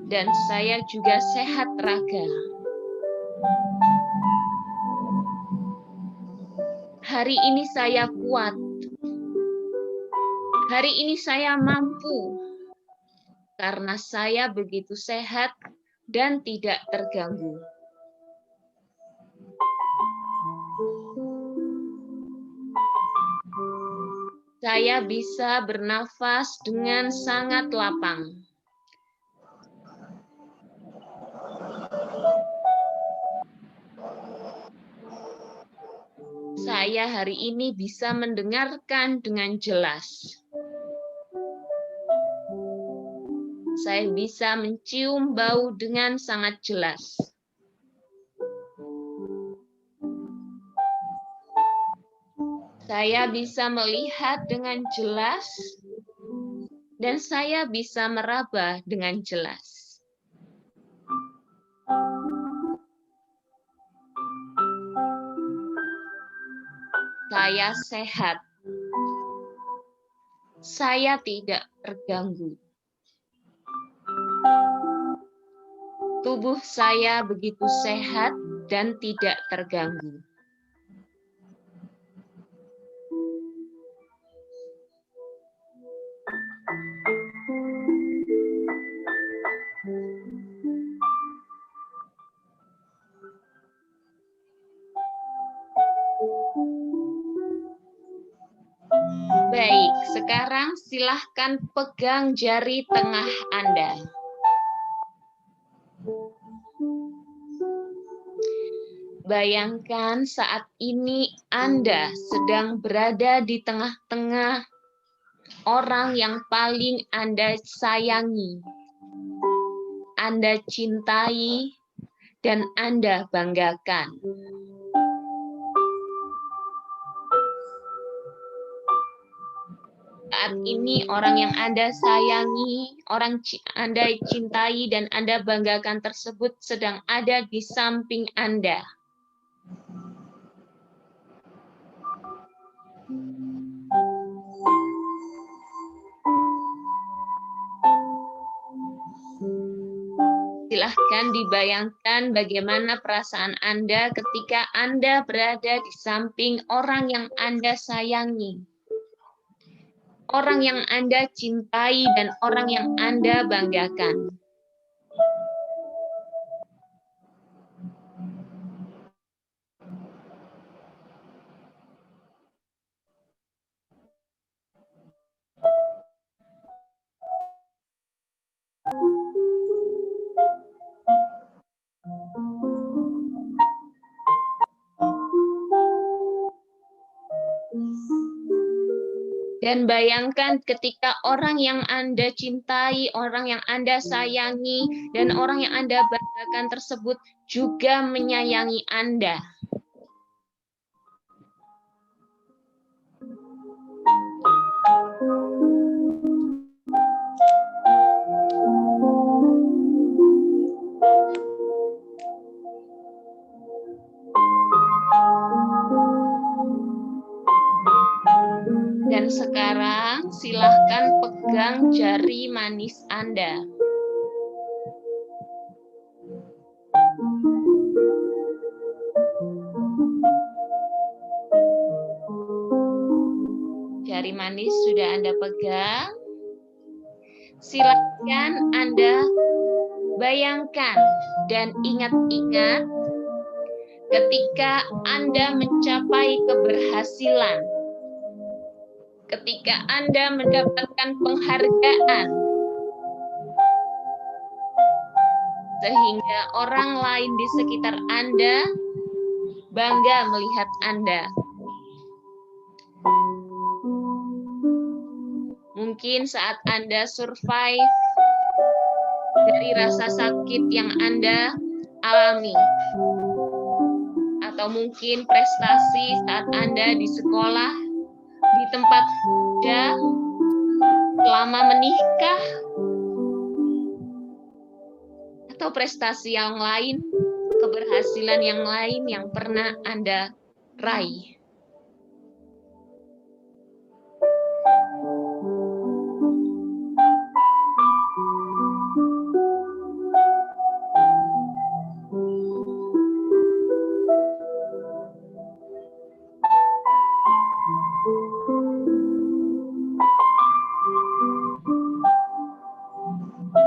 dan saya juga sehat raga. Hari ini saya kuat. Hari ini saya mampu karena saya begitu sehat dan tidak terganggu. Saya bisa bernafas dengan sangat lapang. Saya hari ini bisa mendengarkan dengan jelas. Saya bisa mencium bau dengan sangat jelas. Saya bisa melihat dengan jelas, dan saya bisa meraba dengan jelas. Saya sehat. Saya tidak terganggu. Tubuh saya begitu sehat dan tidak terganggu. Baik, sekarang silahkan pegang jari tengah Anda. Bayangkan saat ini Anda sedang berada di tengah-tengah orang yang paling Anda sayangi, Anda cintai, dan Anda banggakan. Saat ini orang yang Anda sayangi, orang Anda cintai, dan Anda banggakan tersebut sedang ada di samping Anda. Silahkan dibayangkan bagaimana perasaan Anda ketika Anda berada di samping orang yang Anda sayangi, orang yang Anda cintai, dan orang yang Anda banggakan. Dan bayangkan ketika orang yang Anda cintai, orang yang Anda sayangi, dan orang yang Anda banggakan tersebut juga menyayangi Anda. sekarang silahkan pegang jari manis Anda. Jari manis sudah Anda pegang. Silakan Anda bayangkan dan ingat-ingat ketika Anda mencapai keberhasilan, ketika Anda mendapatkan penghargaan, sehingga orang lain di sekitar Anda bangga melihat Anda. Mungkin saat Anda survive dari rasa sakit yang Anda alami, atau mungkin prestasi saat Anda di sekolah, di tempat kerja, selama menikah, atau prestasi yang lain, keberhasilan yang lain yang pernah Anda raih.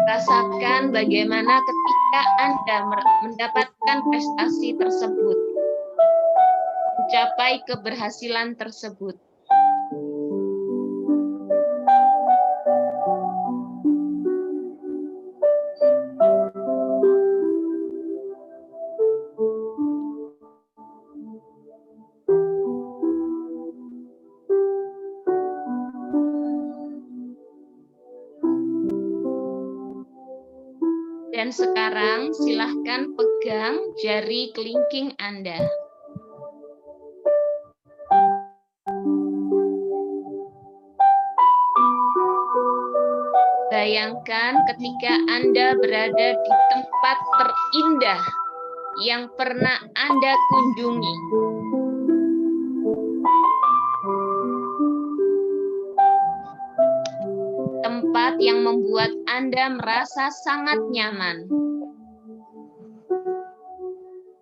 Rasakan bagaimana ketika Anda mendapatkan prestasi tersebut, mencapai keberhasilan tersebut. Dan sekarang silahkan pegang jari kelingking Anda. Bayangkan ketika Anda berada di tempat terindah yang pernah Anda kunjungi. Tempat yang membuat Anda merasa sangat nyaman,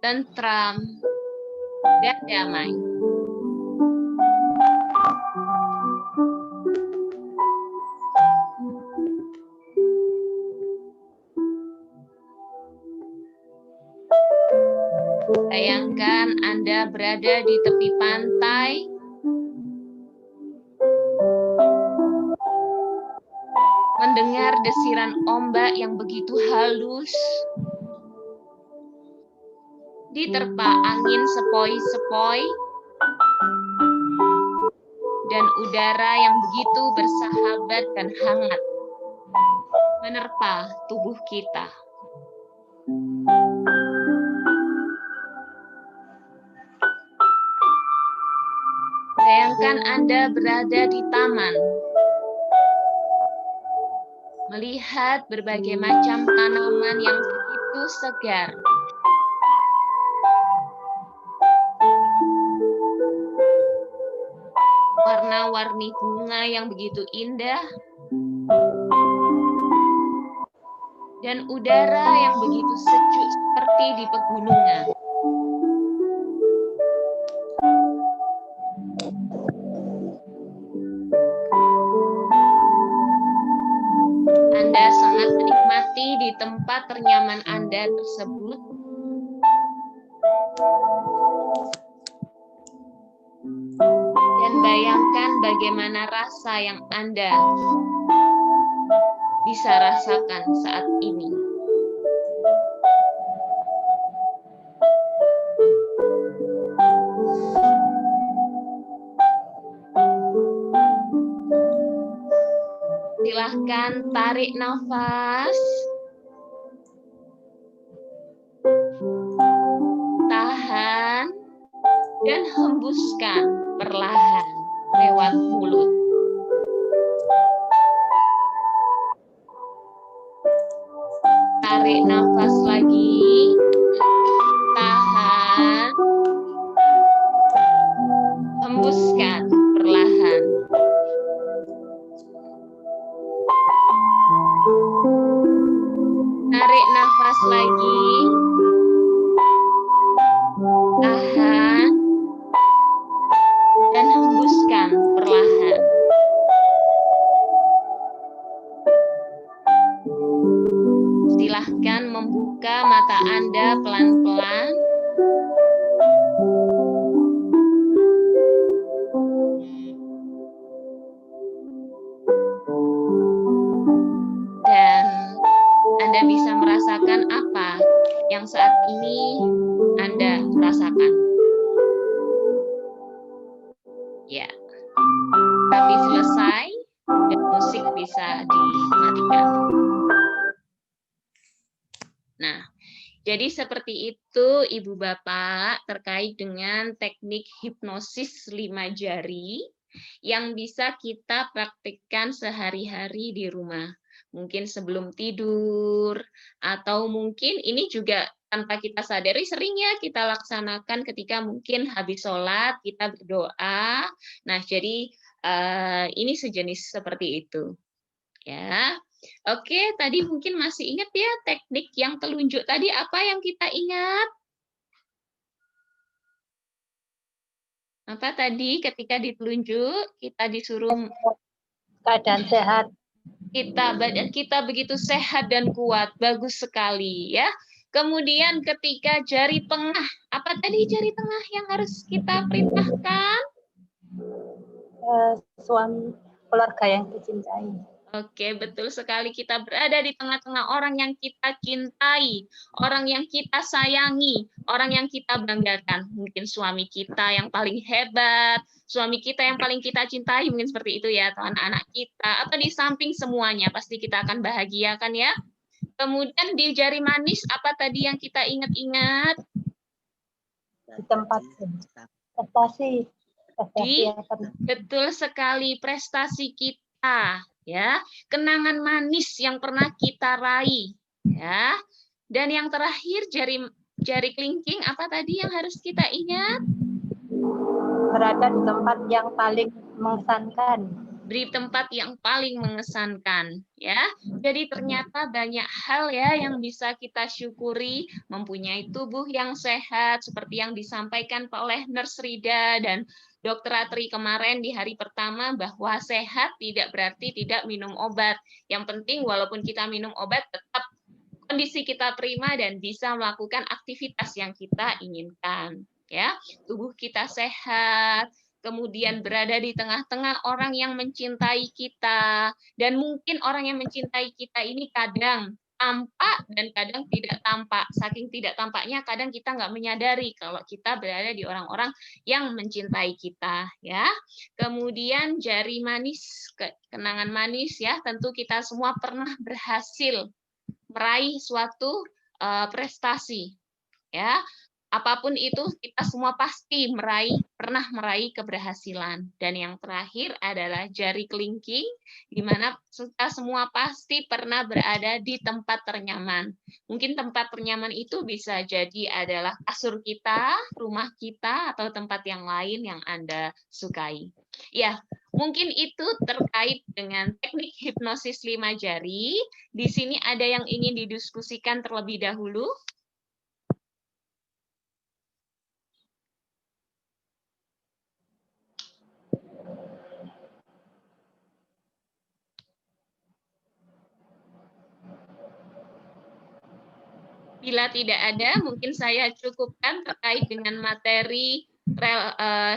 tentram, dan damai. Bayangkan Anda berada di tepi pantai, mendengar desiran ombak yang begitu halus, diterpa angin sepoi-sepoi, dan udara yang begitu bersahabat dan hangat menerpa tubuh kita. Bayangkan Anda berada di taman, melihat berbagai macam tanaman yang begitu segar. Warna-warni bunga yang begitu indah, dan udara yang begitu sejuk seperti di pegunungan. Anda sangat menikmati di tempat ternyaman Anda tersebut. Dan bayangkan bagaimana rasa yang Anda bisa rasakan saat ini. Silahkan tarik nafas, tahan, dan hembuskan perlahan lewat mulut. Tarik nafas lagi, tahan, hembuskan perlahan. Tarik nafas lagi. Tahan. Dan hembuskan perlahan. Silahkan membuka mata Anda pelan-pelan. Dan Anda bisa merasakan apa yang saat ini Anda rasakan. Ya, tapi selesai dan musik bisa dimatikan. Nah, jadi seperti itu Ibu Bapak terkait dengan teknik hipnosis 5 jari yang bisa kita praktikkan sehari-hari di rumah. Mungkin sebelum tidur, atau mungkin ini juga tanpa kita sadari sering ya kita laksanakan ketika mungkin habis sholat, kita berdoa. Nah, jadi ini sejenis seperti itu. Ya. Oke, tadi mungkin masih ingat ya teknik yang telunjuk tadi apa yang kita ingat? Apa tadi ketika ditelunjuk kita disuruh Keadaan sehat. kita begitu sehat dan kuat, bagus sekali ya. Kemudian ketika jari tengah, apa tadi jari tengah yang harus kita perintahkan? Suami, keluarga yang dicintai. Oke, betul sekali. Kita berada di tengah-tengah orang yang kita cintai, orang yang kita sayangi, orang yang kita banggakan. Mungkin suami kita yang paling hebat, suami kita yang paling kita cintai, mungkin seperti itu ya, atau anak-anak kita, atau di samping semuanya, pasti kita akan bahagia kan ya. Kemudian di jari manis, apa tadi yang kita ingat-ingat? Di tempat prestasi. Betul sekali, prestasi kita. Ya, kenangan manis yang pernah kita raih, ya. Dan yang terakhir jari kelingking apa tadi yang harus kita ingat? Berada di tempat yang paling mengesankan. Di tempat yang paling mengesankan, ya. Jadi ternyata banyak hal ya yang bisa kita syukuri, mempunyai tubuh yang sehat seperti yang disampaikan oleh Nurse Rida dan Dokter Atri kemarin di hari pertama, bahwa sehat tidak berarti tidak minum obat. Yang penting walaupun kita minum obat tetap kondisi kita prima dan bisa melakukan aktivitas yang kita inginkan. Ya, tubuh kita sehat, kemudian berada di tengah-tengah orang yang mencintai kita, dan mungkin orang yang mencintai kita ini kadang tampak dan kadang tidak tampak. Saking tidak tampaknya kadang kita nggak menyadari kalau kita berada di orang-orang yang mencintai kita, ya. Kemudian jari manis, kenangan manis ya, tentu kita semua pernah berhasil meraih suatu prestasi, ya. Apapun itu, kita semua pasti pernah meraih keberhasilan. Dan yang terakhir adalah jari kelingking, di mana kita semua pasti pernah berada di tempat ternyaman. Mungkin tempat ternyaman itu bisa jadi adalah kasur kita, rumah kita, atau tempat yang lain yang Anda sukai. Ya, mungkin itu terkait dengan teknik hipnosis 5 jari. Di sini ada yang ingin didiskusikan terlebih dahulu? Bila tidak ada, mungkin saya cukupkan terkait dengan materi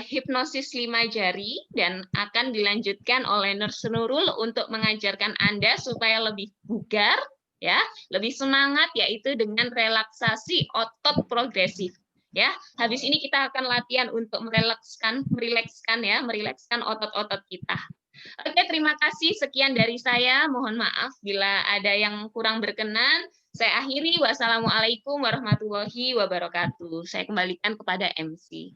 hipnosis 5 jari dan akan dilanjutkan oleh Nurse Nurul untuk mengajarkan Anda supaya lebih bugar, ya, lebih semangat, yaitu dengan relaksasi otot progresif. Ya, habis ini kita akan latihan untuk merilekskan otot-otot kita. Oke, terima kasih. Sekian dari saya. Mohon maaf bila ada yang kurang berkenan. Saya akhiri. Wassalamualaikum warahmatullahi wabarakatuh. Saya kembalikan kepada MC.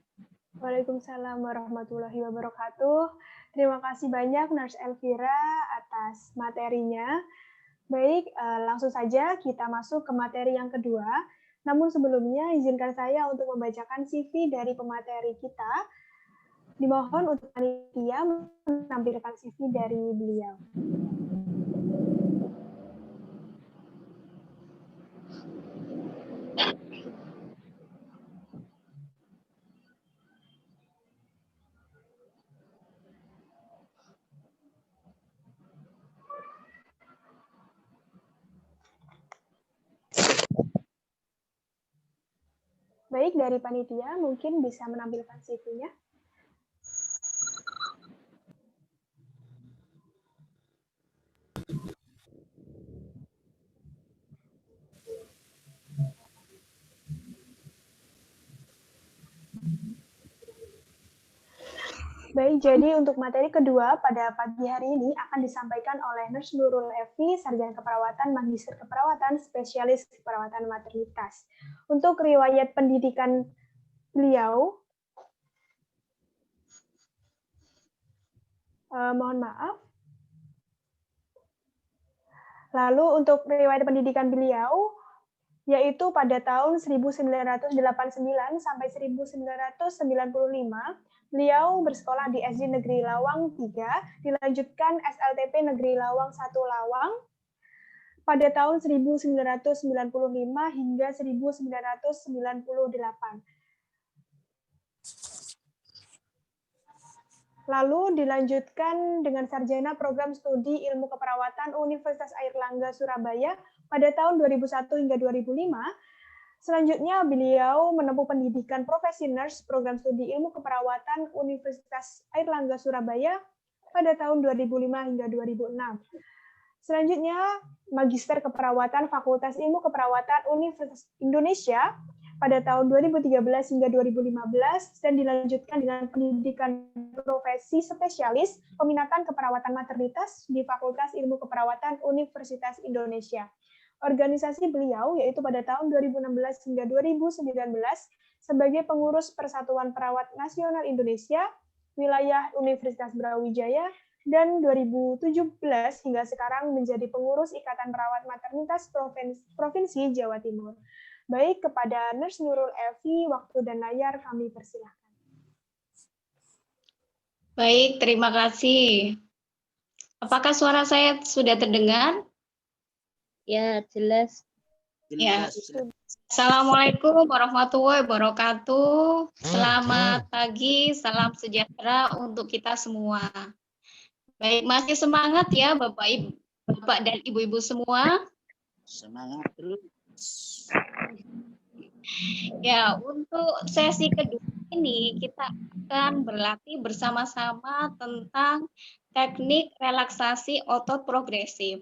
Waalaikumsalam warahmatullahi wabarakatuh. Terima kasih banyak Nurse Elvira atas materinya. Baik, langsung saja kita masuk ke materi yang kedua. Namun sebelumnya izinkan saya untuk membacakan CV dari pemateri kita. Dimohon untuk panitia menampilkan CV dari beliau. Baik, dari panitia mungkin bisa menampilkan CV-nya. Baik, jadi untuk materi kedua pada pagi hari ini akan disampaikan oleh Nurse Nurul Evi, Sarjana Keperawatan, Magister Keperawatan, Spesialis Keperawatan Maternitas. Untuk riwayat pendidikan beliau, mohon maaf. Lalu untuk riwayat pendidikan beliau, yaitu pada tahun 1989 sampai 1995, beliau bersekolah di SD Negeri Lawang 3, dilanjutkan SLTP Negeri Lawang 1 Lawang pada tahun 1995 hingga 1998. Lalu dilanjutkan dengan sarjana program studi ilmu keperawatan Universitas Airlangga Surabaya pada tahun 2001 hingga 2005. Selanjutnya beliau menempuh pendidikan profesi nurse program studi ilmu keperawatan Universitas Airlangga Surabaya pada tahun 2005 hingga 2006. Selanjutnya Magister Keperawatan Fakultas Ilmu Keperawatan Universitas Indonesia pada tahun 2013 hingga 2015 dan dilanjutkan dengan pendidikan profesi spesialis peminatan keperawatan maternitas di Fakultas Ilmu Keperawatan Universitas Indonesia. Organisasi beliau yaitu pada tahun 2016 hingga 2019 sebagai pengurus Persatuan Perawat Nasional Indonesia, wilayah Universitas Brawijaya, dan 2017 hingga sekarang menjadi pengurus Ikatan Perawat Maternitas Provinsi Jawa Timur. Baik, kepada Nurse Nurul Evi, waktu dan layar kami persilahkan. Baik, terima kasih. Apakah suara saya sudah terdengar? Ya, jelas. Ya. Assalamualaikum warahmatullahi wabarakatuh. Selamat pagi, salam sejahtera untuk kita semua. Baik, masih semangat ya Bapak dan Ibu-ibu semua? Semangat terus. Ya, untuk sesi kedua ini kita akan berlatih bersama-sama tentang teknik relaksasi otot progresif.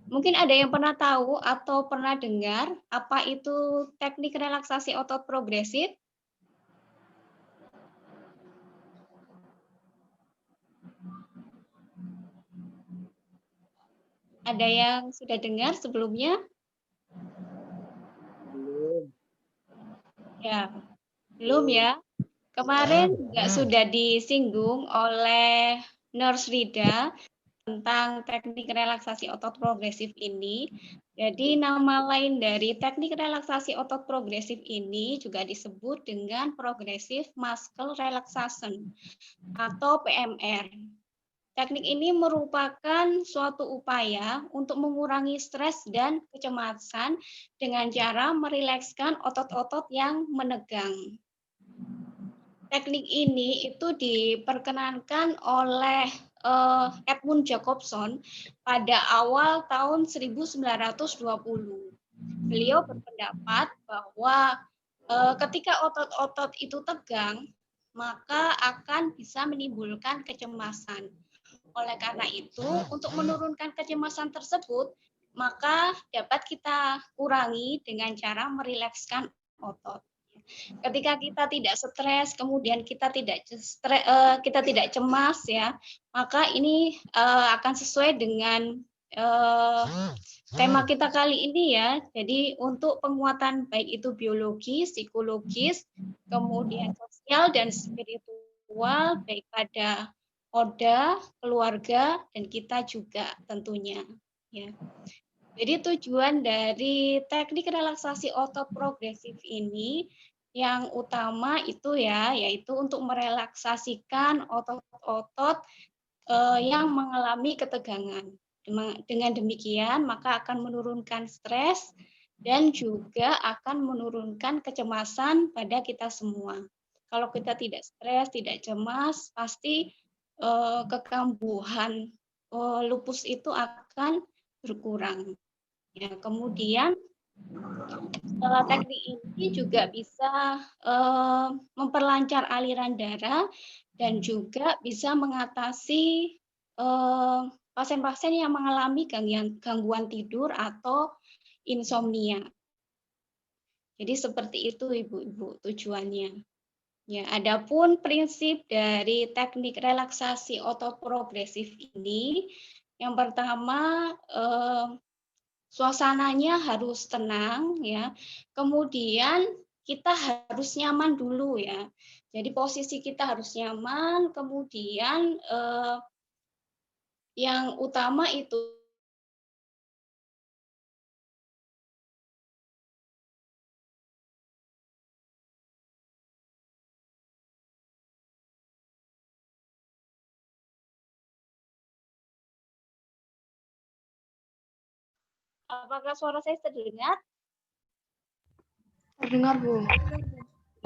Mungkin ada yang pernah tahu atau pernah dengar apa itu teknik relaksasi otot progresif? Ada yang sudah dengar sebelumnya? Belum. Ya, belum ya. Kemarin juga sudah disinggung oleh Nurse Rida tentang teknik relaksasi otot progresif ini. Jadi nama lain dari teknik relaksasi otot progresif ini juga disebut dengan progressive muscle relaxation atau PMR. Teknik ini merupakan suatu upaya untuk mengurangi stres dan kecemasan dengan cara merilekskan otot-otot yang menegang. Teknik ini itu diperkenankan oleh Edmund Jacobson pada awal tahun 1920. Beliau berpendapat bahwa ketika otot-otot itu tegang, maka akan bisa menimbulkan kecemasan. Oleh karena itu, untuk menurunkan kecemasan tersebut, maka dapat kita kurangi dengan cara merilekskan otot. Ketika kita tidak stres, kemudian kita tidak cemas ya, maka ini akan sesuai dengan tema kita kali ini ya. Jadi untuk penguatan baik itu biologis, psikologis, kemudian sosial dan spiritual baik pada ODA, keluarga dan kita juga tentunya ya. Jadi tujuan dari teknik relaksasi otot progresif ini yang utama itu ya, yaitu untuk merelaksasikan otot-otot yang mengalami ketegangan. Dengan demikian, maka akan menurunkan stres dan juga akan menurunkan kecemasan pada kita semua. Kalau kita tidak stres, tidak cemas, pasti kekambuhan lupus itu akan berkurang. Ya, kemudian Teknik ini juga bisa memperlancar aliran darah dan juga bisa mengatasi pasien-pasien yang mengalami gangguan tidur atau insomnia. Jadi seperti itu Ibu-ibu tujuannya. Ya, adapun prinsip dari teknik relaksasi otot progresif ini, yang pertama suasananya harus tenang ya. Kemudian kita harus nyaman dulu ya. Jadi posisi kita harus nyaman, kemudian yang utama itu apakah suara saya terdengar? Terdengar, Bu.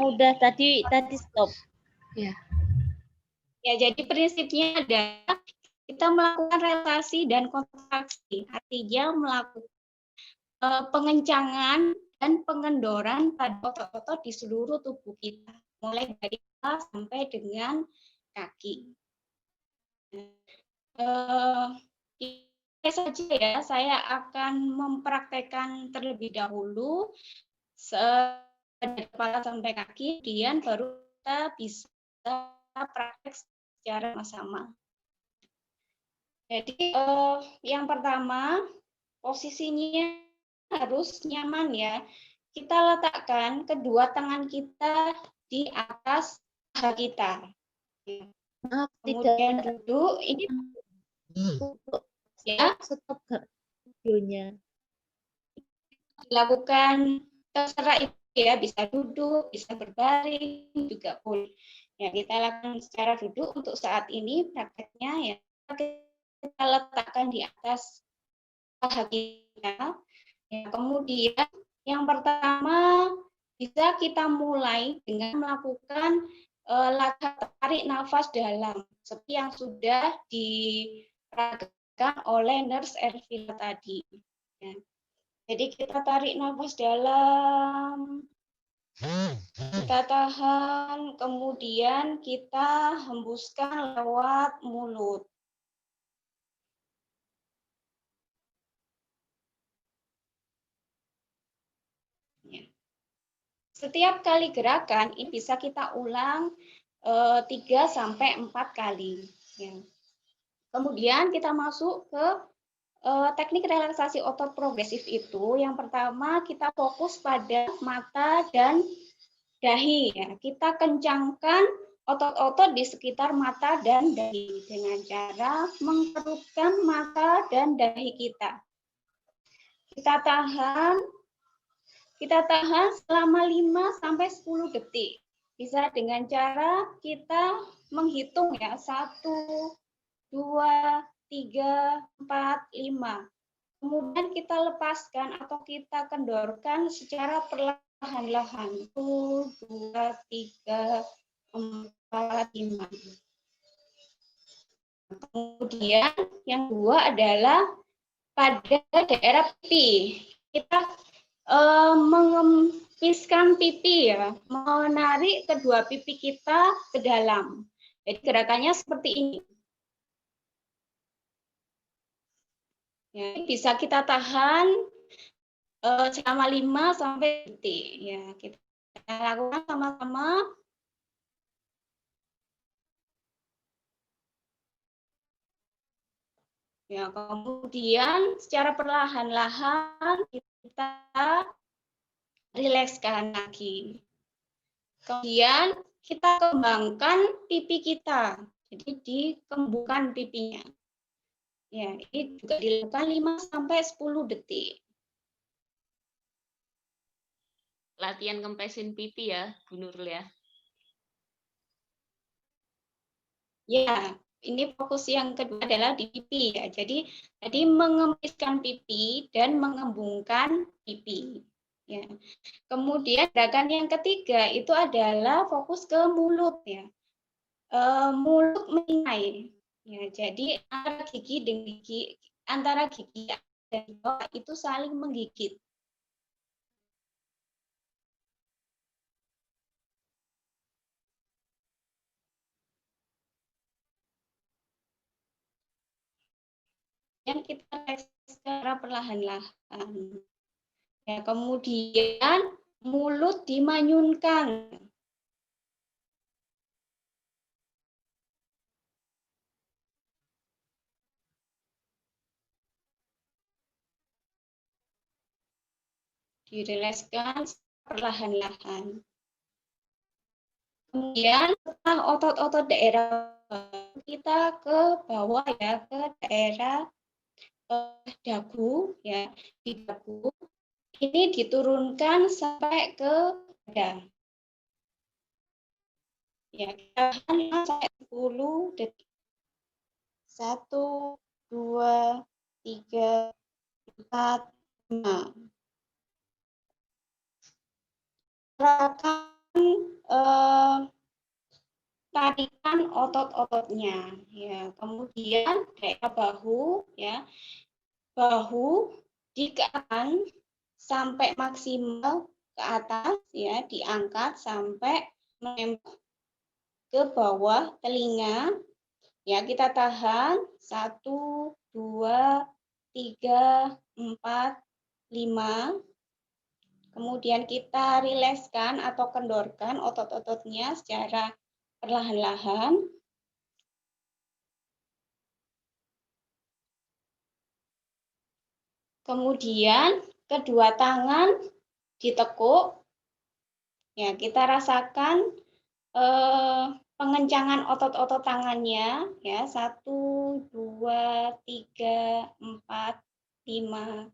Udah tadi stop. Ya. Ya, jadi prinsipnya adalah kita melakukan relaksasi dan kontraksi. Artinya melakukan pengencangan dan pengendoran pada otot-otot di seluruh tubuh kita, mulai dari kepala sampai dengan kaki. Saja ya, saya akan mempraktekkan terlebih dahulu dari kepala sampai kaki, kemudian baru kita bisa praktek secara sama-sama. Jadi yang pertama posisinya harus nyaman ya. Kita letakkan kedua tangan kita di atas paha kita. Kemudian duduk. Ini ya, Stop videonya. Dilakukan terserah itu ya, bisa duduk, bisa berbaring juga boleh. Ya, kita lakukan secara duduk untuk saat ini prakteknya ya. Kita letakkan di atas paha kita. Ya, kemudian yang pertama bisa kita mulai dengan melakukan latihan tarik nafas dalam seperti yang sudah diperagakan oleh Nurse Ervila tadi. Ya. Jadi kita tarik nafas dalam, kita tahan, kemudian kita hembuskan lewat mulut. Setiap kali gerakan ini bisa kita ulang 3-4 kali. Ya. Kemudian kita masuk ke teknik relaksasi otot progresif itu. Yang pertama kita fokus pada mata dan dahi. Ya. Kita kencangkan otot-otot di sekitar mata dan dahi dengan cara mengkerutkan mata dan dahi kita. Kita tahan selama 5-10 detik. Bisa dengan cara kita menghitung ya, 1, 2, 3, 4, 5. Kemudian kita lepaskan atau kita kendorkan secara perlahan-lahan. 1, 2, 3, 4, 5. Kemudian yang kedua adalah pada daerah pipi. Kita mengempiskan pipi ya, menarik kedua pipi kita ke dalam. Jadi gerakannya seperti ini. Ya, bisa kita tahan selama 5-sampai detik. Ya, kita lakukan sama-sama. Ya, kemudian secara perlahan-lahan kita rilekskan lagi. Kemudian kita kembangkan pipi kita. Jadi dikembangkan pipinya. Ya, ini juga dilakukan 5-10 detik. Latihan kempesin pipi ya, Bu Nurul ya. Ya, ini fokus yang kedua adalah di pipi ya. Jadi mengempiskan pipi dan mengembungkan pipi. Ya. Kemudian gerakan yang ketiga itu adalah fokus ke mulut ya. Mulut menyingai. Ya, jadi antara gigi dan gigi dan bawah itu saling menggigit. kemudian kita rileks secara perlahan-lahan. Ya, kemudian mulut dimanyunkan. Dirilekskan perlahan-lahan. Kemudian setelah otot-otot daerah kita ke bawah ya, ke daerah dagu ya, di dagu. Ini diturunkan sampai ke dada. Ya, kita tahan sampai 10 detik. 1, 2, 3, 4, 5. Tarikan otot-ototnya ya. Kemudian daerah bahu ya. Bahu dikeatkan sampai maksimal ke atas ya, diangkat sampai menembak ke bawah telinga. Ya, kita tahan 1, 2, 3, 4, 5. Kemudian kita rilekskan atau kendorkan otot-ototnya secara perlahan-lahan. Kemudian kedua tangan ditekuk. Ya, kita rasakan pengencangan otot-otot tangannya ya. 1, 2, 3, 4, 5.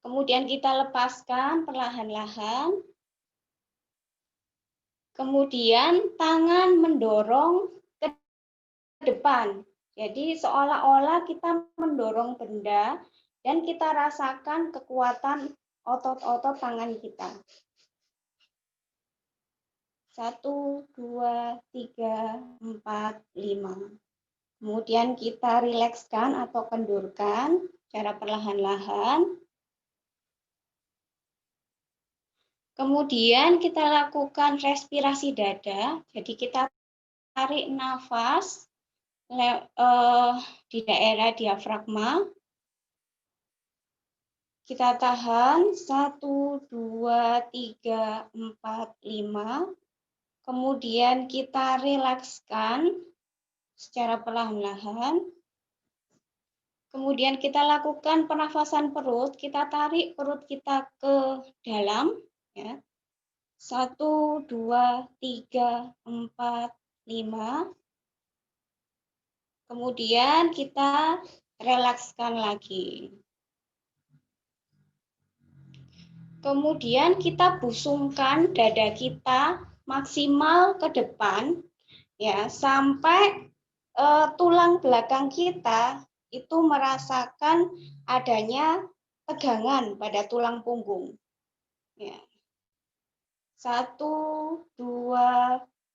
Kemudian kita lepaskan perlahan-lahan. Kemudian tangan mendorong ke depan. Jadi seolah-olah kita mendorong benda dan kita rasakan kekuatan otot-otot tangan kita. 1, 2, 3, 4, 5. Kemudian kita rilekskan atau kendurkan secara perlahan-lahan. Kemudian kita lakukan respirasi dada. Jadi kita tarik nafas di daerah diafragma. Kita tahan 1, 2, 3, 4, 5. Kemudian kita rilekskan secara perlahan-lahan. Kemudian kita lakukan pernafasan perut. Kita tarik perut kita ke dalam. Ya. 1, 2, 3, 4, 5. Kemudian kita rilekskan lagi. Kemudian kita busungkan dada kita maksimal ke depan ya, sampai tulang belakang kita itu merasakan adanya tegangan pada tulang punggung. Ya. 1, 2,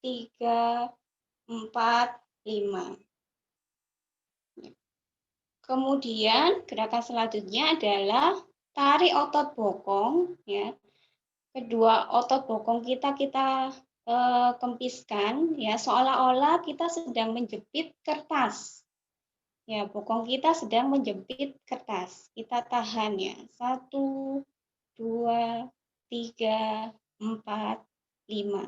3, 4, 5. Kemudian gerakan selanjutnya adalah tarik otot bokong ya. Kedua otot bokong kita kempiskan ya, seolah-olah kita sedang menjepit kertas. Ya, bokong kita sedang menjepit kertas. Kita tahan ya. 1, 2, 3, 4, 5.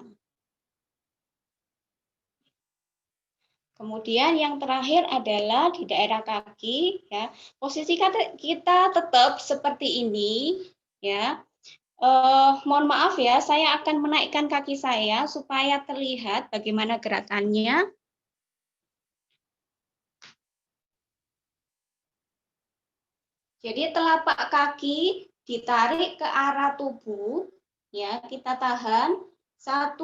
Kemudian yang terakhir adalah di daerah kaki ya. Posisi kita tetap seperti ini ya. Mohon maaf ya, saya akan menaikkan kaki saya supaya terlihat bagaimana gerakannya. Jadi telapak kaki ditarik ke arah tubuh ya, kita tahan 1,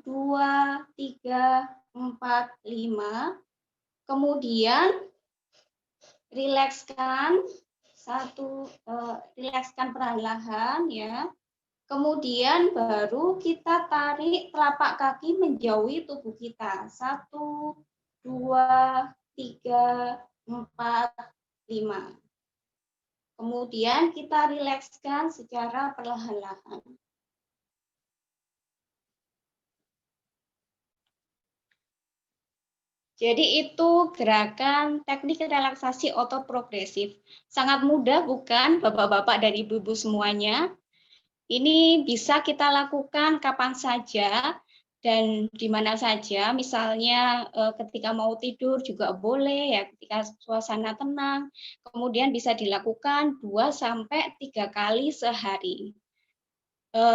2, 3, 4, 5. Kemudian rilekskan rilekskan perlahan-lahan ya. Kemudian baru kita tarik telapak kaki menjauhi tubuh kita. 1, 2, 3, 4, 5. Kemudian kita rilekskan secara perlahan-lahan. Jadi itu gerakan teknik relaksasi otot progresif. Sangat mudah bukan Bapak-bapak dan Ibu-ibu semuanya? Ini bisa kita lakukan kapan saja dan di mana saja. Misalnya ketika mau tidur juga boleh ya, ketika suasana tenang. Kemudian bisa dilakukan 2 sampai 3 kali sehari.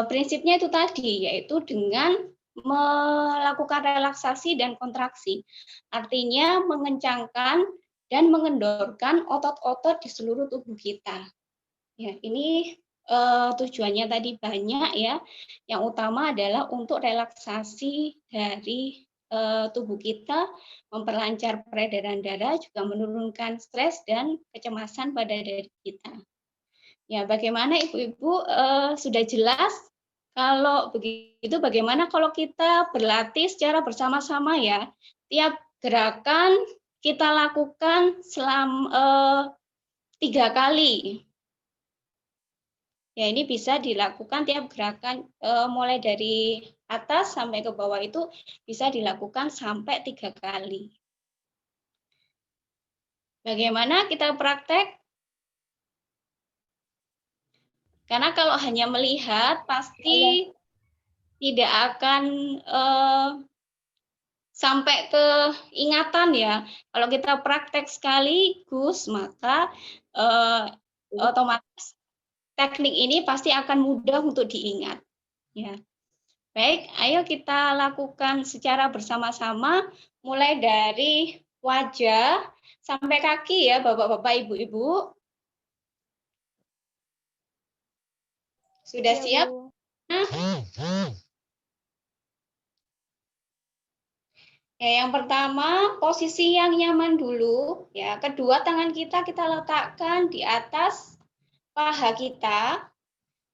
Prinsipnya itu tadi, yaitu dengan melakukan relaksasi dan kontraksi. Artinya mengencangkan dan mengendorkan otot-otot di seluruh tubuh kita. Ya, ini tujuannya tadi banyak ya. Yang utama adalah untuk relaksasi dari tubuh kita, memperlancar peredaran darah, juga menurunkan stres dan kecemasan pada diri kita. Ya, bagaimana Ibu-ibu sudah jelas? Kalau begitu, bagaimana kalau kita berlatih secara bersama-sama ya? Tiap gerakan kita lakukan selama 3 kali. Ya, ini bisa dilakukan tiap gerakan mulai dari atas sampai ke bawah itu bisa dilakukan sampai 3 kali. Bagaimana kita praktek? Karena kalau hanya melihat pasti tidak akan sampai ke ingatan ya. Kalau kita praktek sekaligus maka otomatis teknik ini pasti akan mudah untuk diingat. Ya. Baik, ayo kita lakukan secara bersama-sama mulai dari wajah sampai kaki ya Bapak-bapak, Ibu-ibu. Sudah siap? Ya, yang pertama posisi yang nyaman dulu. Ya, kedua tangan kita letakkan di atas paha kita.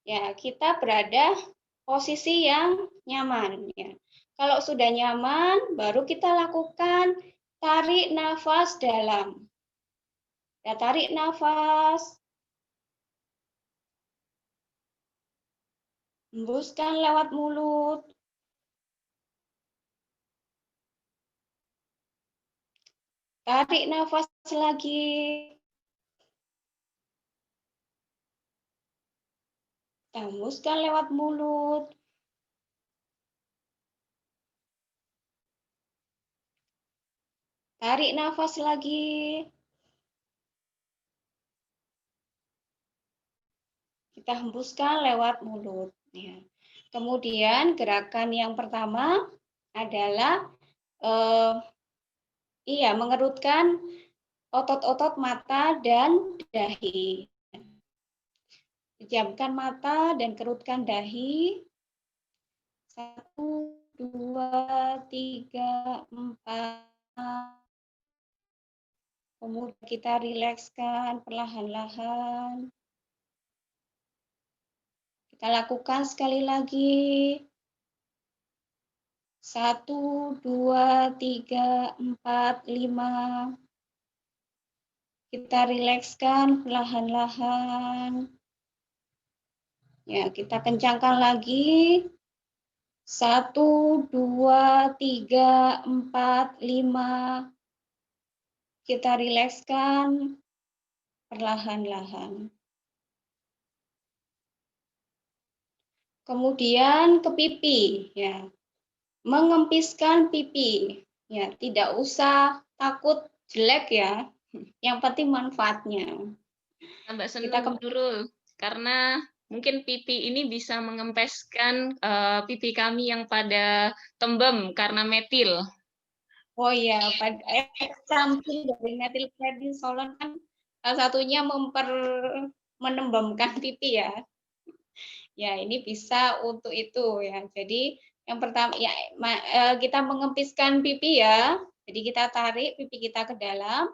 Ya, kita berada posisi yang nyaman. Ya. Kalau sudah nyaman, baru kita lakukan tarik nafas dalam. Ya, tarik nafas. Hembuskan lewat mulut. Tarik nafas lagi. Hembuskan lewat mulut. Tarik nafas lagi. Kita hembuskan lewat mulut. Ya. Kemudian gerakan yang pertama adalah mengerutkan otot-otot mata dan dahi. Pejamkan mata dan kerutkan dahi. 1, 2, 3, 4. Kemudian kita rilekskan perlahan-lahan. Kita lakukan sekali lagi. 1, 2, 3, 4, 5. Kita rilekskan perlahan-lahan. Ya, kita kencangkan lagi. 1, 2, 3, 4, 5. Kita rilekskan perlahan-lahan. Kemudian ke pipi, ya. Mengempiskan pipi, ya. Tidak usah takut jelek ya. Yang penting manfaatnya. Mbak Senun Nurul, karena mungkin pipi ini bisa mengempeskan pipi kami yang pada tembem karena metil. Oh iya, samping dari metil prednisolon kan salah satunya menembamkan pipi ya. Ya, ini bisa untuk itu ya. Jadi yang pertama ya kita mengempiskan pipi ya. Jadi kita tarik pipi kita ke dalam.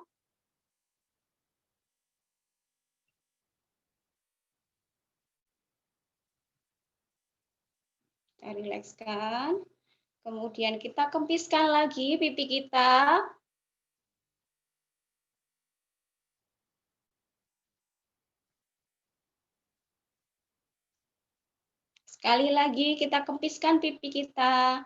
Kita rilekskan. Kemudian kita kempiskan lagi pipi kita. Sekali lagi kita kempiskan pipi kita.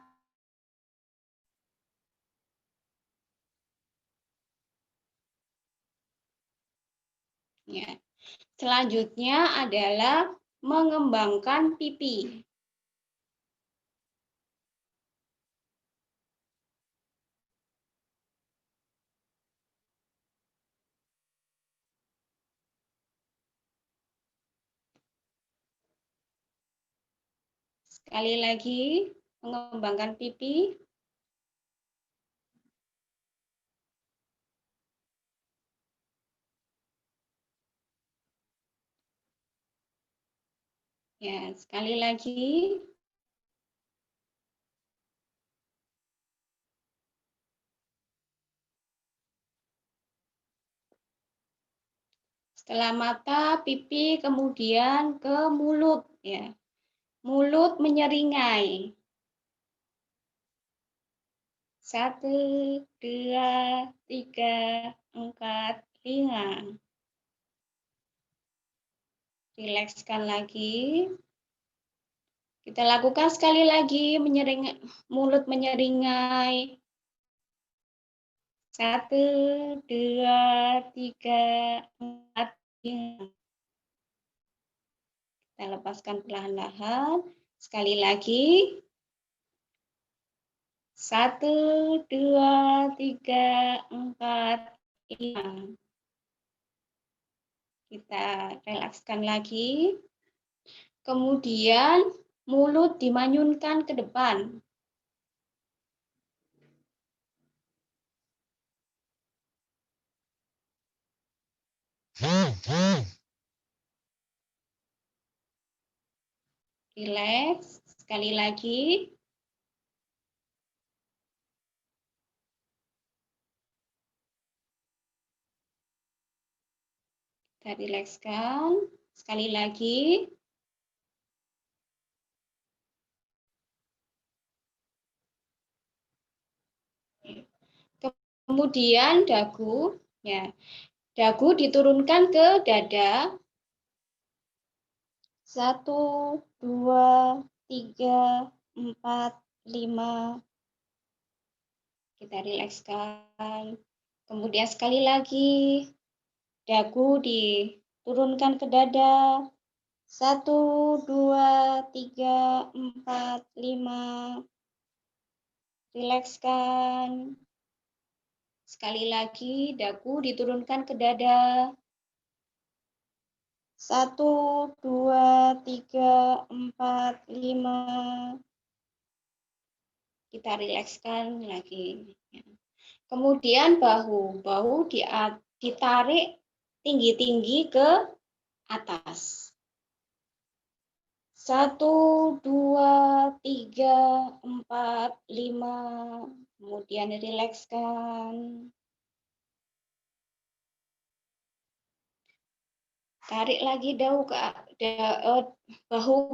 Selanjutnya adalah mengembangkan pipi. Sekali lagi, mengembangkan pipi. Ya, sekali lagi. Setelah mata, pipi, kemudian ke mulut. Ya. Mulut menyeringai. 1, 2, 3, 4, 5. Rilekskan lagi. Kita lakukan sekali lagi, mulut menyeringai. 1, 2, 3, 4, 5. Kita lepaskan perlahan-lahan. Sekali lagi. 1, 2, 3, 4, 5. Kita relakskan lagi. Kemudian mulut dimanyunkan ke depan. Rileks. Sekali lagi. Kita rilekskan. Sekali lagi. Kemudian dagu, ya. Dagu diturunkan ke dada. 1, 2, 3, 4, 5. Kita rilekskan. Kemudian sekali lagi. Dagu diturunkan ke dada. 1, 2, 3, 4, 5. Rilekskan. Sekali lagi, dagu diturunkan ke dada. 1, 2, 3, 4, 5. Kita rilekskan lagi. Kemudian bahu. Bahu ditarik tinggi-tinggi ke atas. 1, 2, 3, 4, 5. Kemudian rilekskan. Tarik lagi bahu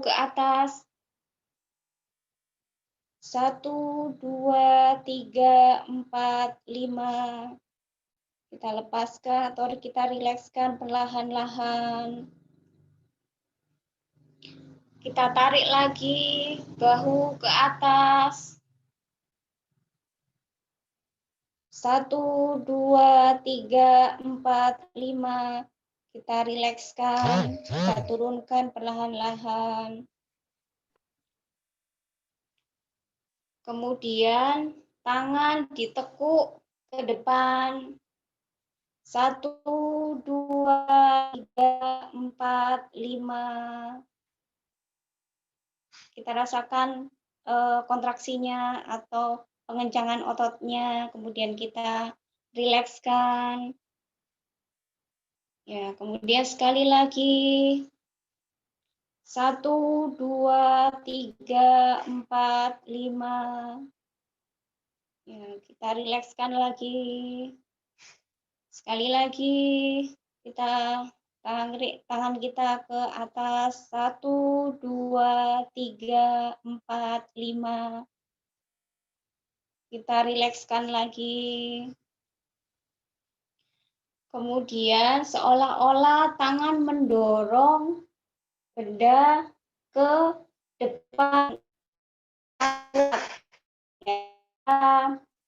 ke atas. 1, 2, 3, 4, 5. Kita lepaskan atau kita rilekskan perlahan-lahan. Kita tarik lagi bahu ke atas. 1, 2, 3, 4, 5. Kita rilekskan, kita turunkan perlahan-lahan. Kemudian tangan ditekuk ke depan. 1, 2, 3, 4, 5. Kita rasakan kontraksinya atau pengencangan ototnya, kemudian kita rilekskan. Ya, kemudian sekali lagi. 1, 2, 3, 4, 5. Ya, kita rilekskan lagi. Sekali lagi kita tangan kita ke atas. 1, 2, 3, 4, 5. Kita rilekskan lagi. Kemudian seolah-olah tangan mendorong benda ke depan.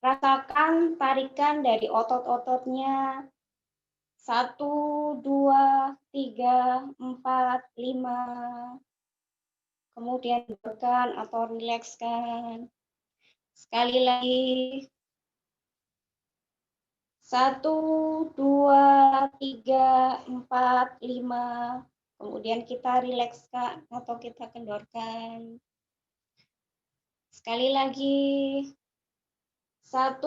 Rasakan tarikan dari otot-ototnya. 1, 2, 3, 4, 5. Kemudian kendorkan atau rilekskan. Sekali lagi. 1, 2, 3, 4, 5. Kemudian kita rilekskan atau kita kendorkan. Sekali lagi. 1,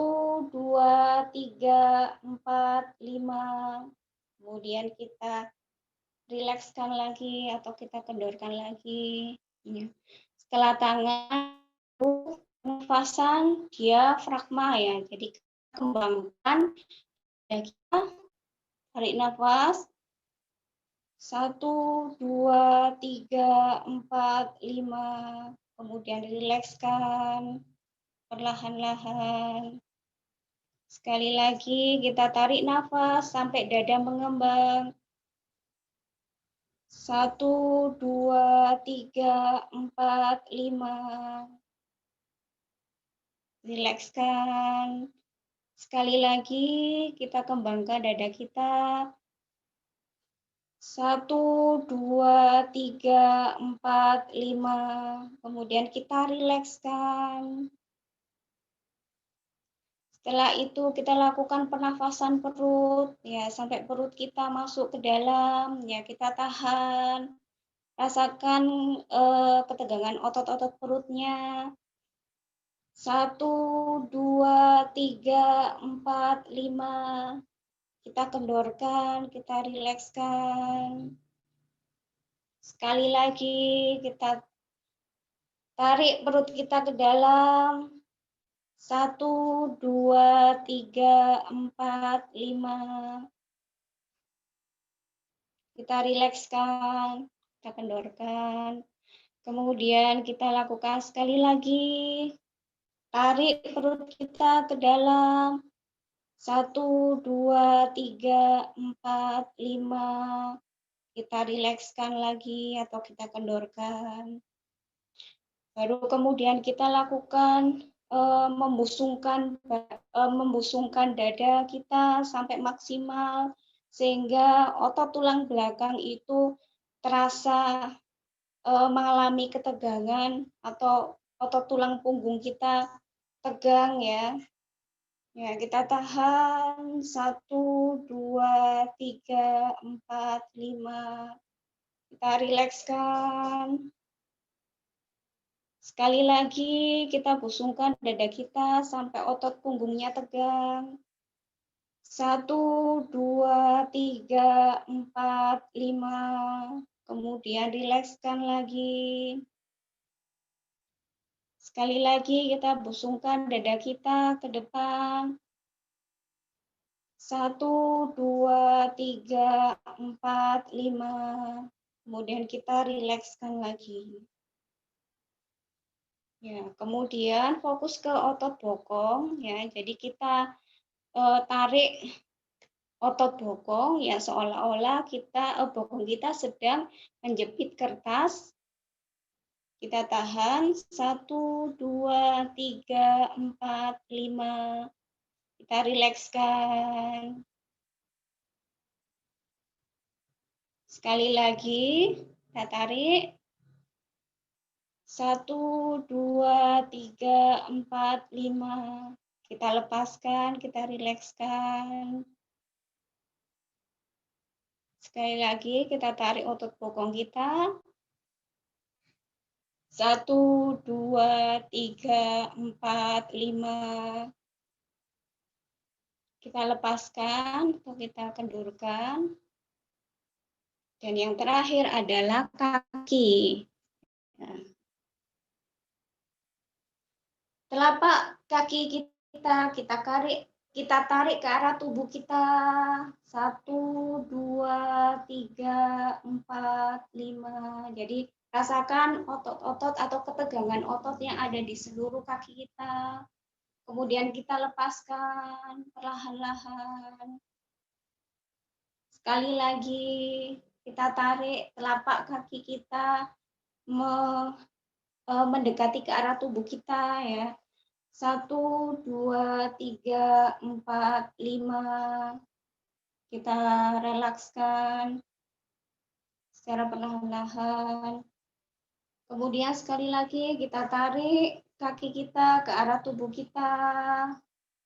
2, 3, 4, 5. Kemudian kita rilekskan lagi atau kita kendorkan lagi. Setelah tangan, nafasan diafragma ya. Jadi kembangkan kita, tarik nafas. 1, 2, 3, 4, 5. Kemudian rilekskan perlahan-lahan. Sekali lagi kita tarik nafas sampai dada mengembang. 1, 2, 3, 4, 5. Rilekskan. Sekali lagi kita kembangkan dada kita. 1, 2, 3, 4, 5. Kemudian kita rilekskan. Setelah itu kita lakukan pernafasan perut ya sampai perut kita masuk ke dalam ya, kita tahan. Rasakan ketegangan otot-otot perutnya. 1, 2, 3, 4, 5. Kita kendorkan, kita rilekskan. Sekali lagi kita tarik perut kita ke dalam. 1, 2, 3, 4, 5. Kita rilekskan, kita kendorkan. Kemudian kita lakukan sekali lagi. Tarik perut kita ke dalam. 1, 2, 3, 4, 5. Kita rilekskan lagi atau kita kendorkan. Baru kemudian kita lakukan membusungkan dada kita sampai maksimal sehingga otot tulang belakang itu terasa mengalami ketegangan atau otot tulang punggung kita tegang ya. Ya, kita tahan 1, 2, 3, 4, 5. Kita rilekskan. Sekali lagi kita busungkan dada kita sampai otot punggungnya tegang. 1, 2, 3, 4, 5. Kemudian rilekskan lagi. Sekali lagi kita busungkan dada kita ke depan. 1, 2, 3, 4, 5. Kemudian kita rilekskan lagi. Ya, kemudian fokus ke otot bokong ya. Jadi kita tarik otot bokong ya seolah-olah kita bokong kita sedang menjepit kertas. Kita tahan 1, 2, 3, 4, 5. Kita rilekskan. Sekali lagi kita tarik. 1, 2, 3, 4, 5. Kita lepaskan, kita rilekskan. Sekali lagi kita tarik otot bokong kita. 1, 2, 3, 4, 5. Kita lepaskan atau kita kendurkan. Dan yang terakhir adalah kaki. Nah. Telapak kaki kita tarik ke arah tubuh kita. 1, 2, 3, 4, 5. Jadi rasakan otot-otot atau ketegangan otot yang ada di seluruh kaki kita. Kemudian kita lepaskan perlahan-lahan. Sekali lagi kita tarik telapak kaki kita mendekati ke arah tubuh kita ya. 1, 2, 3, 4, 5. Kita relakskan secara perlahan-lahan. Kemudian sekali lagi kita tarik kaki kita ke arah tubuh kita.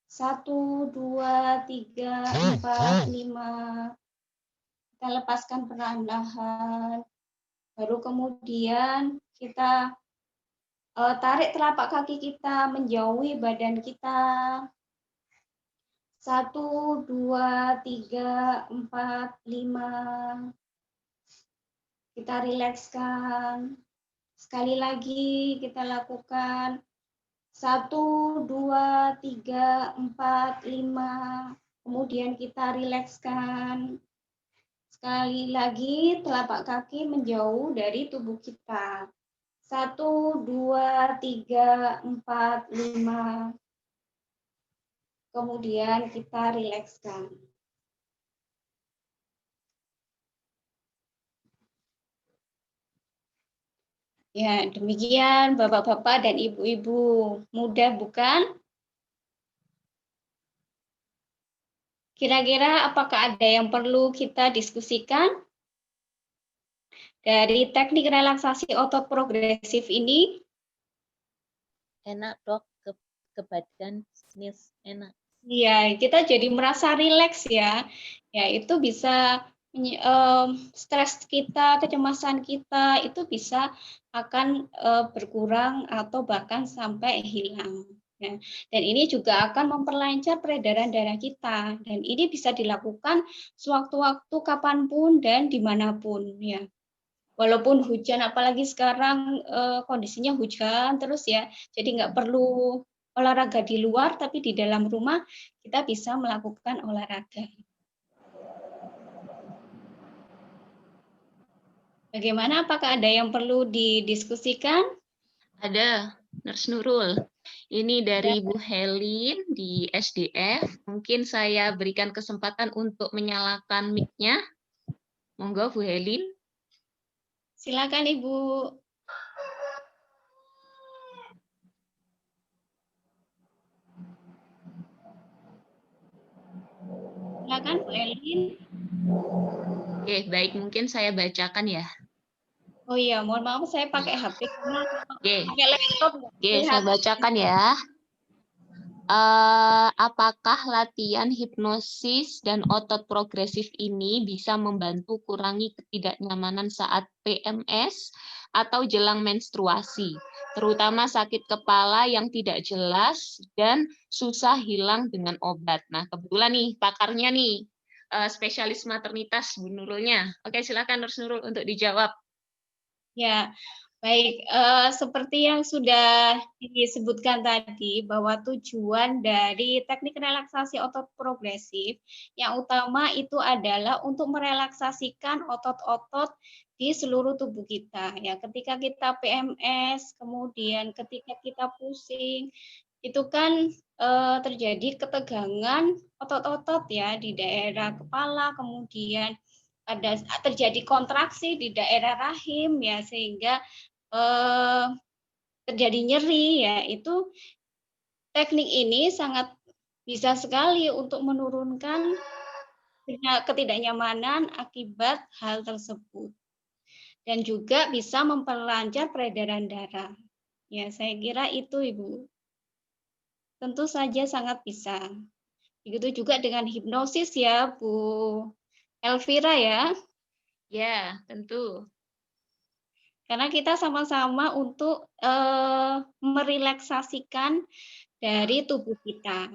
1, 2, 3, 4, 5. Kita lepaskan perlahan-lahan. Baru kemudian kita tarik telapak kaki kita menjauhi badan kita. 1, 2, 3, 4, 5. Kita rilekskan. Sekali lagi kita lakukan. 1, 2, 3, 4, 5. Kemudian kita rilekskan. Sekali lagi telapak kaki menjauh dari tubuh kita. 1, 2, 3, 4, 5. Kemudian kita rilekskan. Ya, demikian Bapak-bapak dan Ibu-ibu. Mudah bukan? Kira-kira apakah ada yang perlu kita diskusikan dari teknik relaksasi otot progresif ini? Enak dok, ke badan snis enak. Iya, kita jadi merasa rileks ya. Ya, itu bisa stres kita, kecemasan kita itu bisa akan berkurang atau bahkan sampai hilang. Ya. Dan ini juga akan memperlancar peredaran darah kita. Dan ini bisa dilakukan sewaktu-waktu kapanpun dan dimanapun. Ya. Walaupun hujan, apalagi sekarang kondisinya hujan terus ya, jadi nggak perlu olahraga di luar, tapi di dalam rumah kita bisa melakukan olahraga. Bagaimana? Apakah ada yang perlu didiskusikan? Ada, Nurse Nurul. Ini dari Bu Helin di SDF. Mungkin saya berikan kesempatan untuk menyalakan mic-nya. Monggo Bu Helin. Silakan Ibu. Silakan Bu Helin. Oke, baik. Mungkin saya bacakan ya. Oh iya, mohon maaf saya pakai HP karena pakai laptop. Oke, saya bacakan ya. Apakah latihan hipnosis dan otot progresif ini bisa membantu kurangi ketidaknyamanan saat PMS atau jelang menstruasi, terutama sakit kepala yang tidak jelas dan susah hilang dengan obat? Nah, kebetulan nih pakarnya nih, spesialis maternitas Bu Nurulnya. Oke, silakan Nurse Nurul untuk dijawab. Ya, baik. Seperti yang sudah disebutkan tadi, bahwa tujuan dari teknik relaksasi otot progresif yang utama itu adalah untuk merelaksasikan otot-otot di seluruh tubuh kita. Ya, ketika kita PMS, kemudian ketika kita pusing, itu kan terjadi ketegangan otot-otot ya di daerah kepala, kemudian ada terjadi kontraksi di daerah rahim ya, sehingga terjadi nyeri ya. Itu teknik ini sangat bisa sekali untuk menurunkan ketidaknyamanan akibat hal tersebut, dan juga bisa memperlancar peredaran darah. Ya, saya kira itu Ibu. Tentu saja sangat bisa. Begitu juga dengan hipnosis ya Bu Elvira ya. Ya, tentu. Karena kita sama-sama untuk merelaksasikan dari tubuh kita.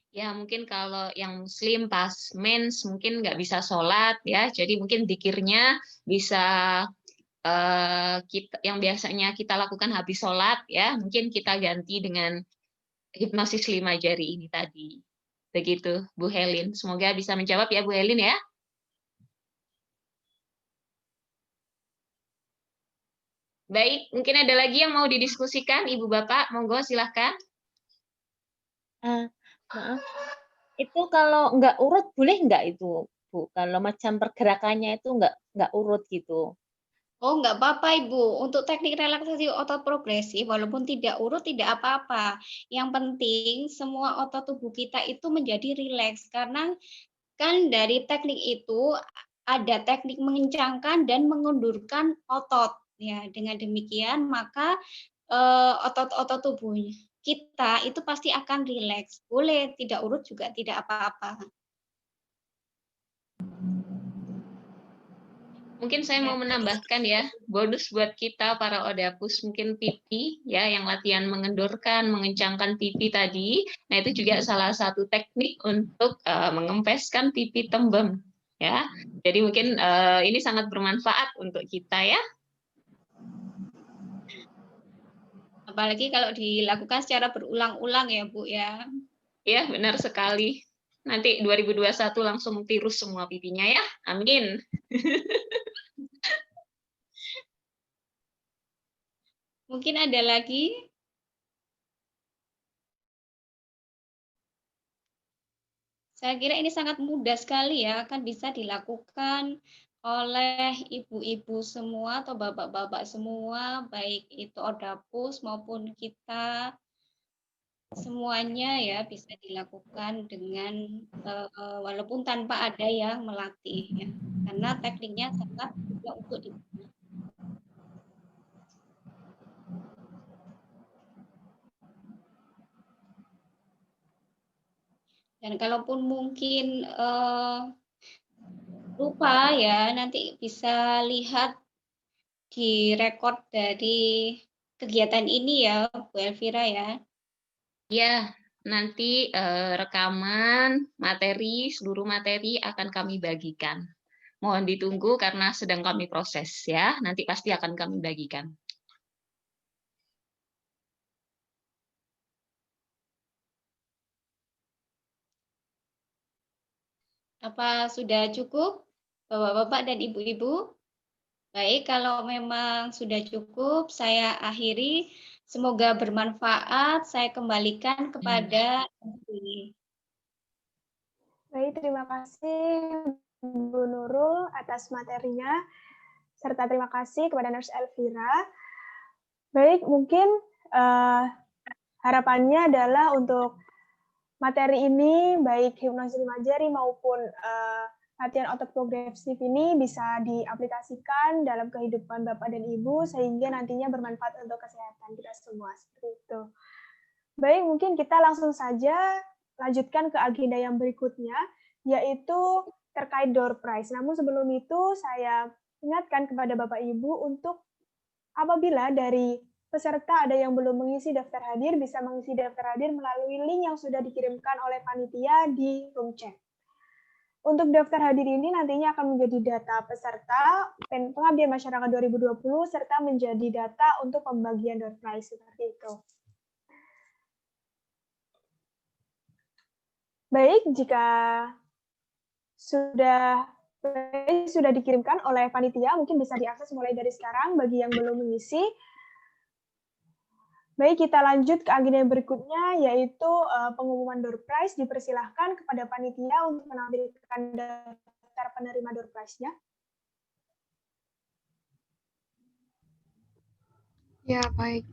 Ya, mungkin kalau yang Muslim pas mens mungkin nggak bisa sholat ya, jadi mungkin dikirnya bisa yang biasanya kita lakukan habis sholat ya, mungkin kita ganti dengan hipnosis 5 jari ini tadi. Begitu, Bu Helin. Semoga bisa menjawab ya, Bu Helin ya. Baik, mungkin ada lagi yang mau didiskusikan, Ibu Bapak, monggo silahkan. Maaf, itu kalau nggak urut boleh nggak itu Bu? Kalau macam pergerakannya itu nggak urut gitu. Oh, nggak apa-apa Ibu. Untuk teknik relaksasi otot progresif, walaupun tidak urut tidak apa-apa. Yang penting semua otot tubuh kita itu menjadi rileks, karena kan dari teknik itu ada teknik mengencangkan dan mengundurkan otot. Ya, dengan demikian maka otot-otot tubuh kita itu pasti akan rileks. Boleh tidak urut juga tidak apa-apa. Mungkin saya mau menambahkan ya, bonus buat kita para odapus, mungkin pipi ya yang latihan mengendorkan, mengencangkan pipi tadi. Nah, itu juga salah satu teknik untuk mengempeskan pipi tembem ya. Jadi mungkin ini sangat bermanfaat untuk kita ya. Apalagi kalau dilakukan secara berulang-ulang ya, Bu ya. Ya, benar sekali. Nanti 2021 langsung tirus semua pipinya ya. Amin. Mungkin ada lagi? Saya kira ini sangat mudah sekali ya, akan bisa dilakukan oleh ibu-ibu semua atau bapak-bapak semua, baik itu odapus maupun kita, semuanya ya bisa dilakukan dengan walaupun tanpa ada yang melatih ya, karena tekniknya sangat mudah untuk digunakan. Dan kalaupun mungkin lupa ya, nanti bisa lihat di rekod dari kegiatan ini ya, Bu Elvira ya. Ya, nanti rekaman materi, seluruh materi akan kami bagikan. Mohon ditunggu karena sedang kami proses ya. Nanti pasti akan kami bagikan. Apa sudah cukup, Bapak-bapak dan Ibu-ibu? Baik, kalau memang sudah cukup, saya akhiri. Semoga bermanfaat. Saya kembalikan kepada Ibu. Baik, terima kasih Bu Nurul atas materinya, serta terima kasih kepada Nurse Elvira. Baik, mungkin harapannya adalah untuk materi ini, baik hipnosis lima jari maupun latihan otot progresif ini bisa diaplikasikan dalam kehidupan Bapak dan Ibu, sehingga nantinya bermanfaat untuk kesehatan kita semua. Seperti itu. Baik, mungkin kita langsung saja lanjutkan ke agenda yang berikutnya, yaitu terkait door prize. Namun sebelum itu, saya ingatkan kepada Bapak Ibu untuk apabila dari peserta ada yang belum mengisi daftar hadir, bisa mengisi daftar hadir melalui link yang sudah dikirimkan oleh panitia di room chat. Untuk daftar hadir ini nantinya akan menjadi data peserta pengabdian masyarakat 2020 serta menjadi data untuk pembagian door prize seperti itu. Baik, jika sudah dikirimkan oleh panitia, mungkin bisa diakses mulai dari sekarang bagi yang belum mengisi. Baik, kita lanjut ke agenda yang berikutnya, yaitu pengumuman door prize. Dipersilahkan kepada panitia untuk menampilkan daftar penerima door prize-nya. Ya, baik.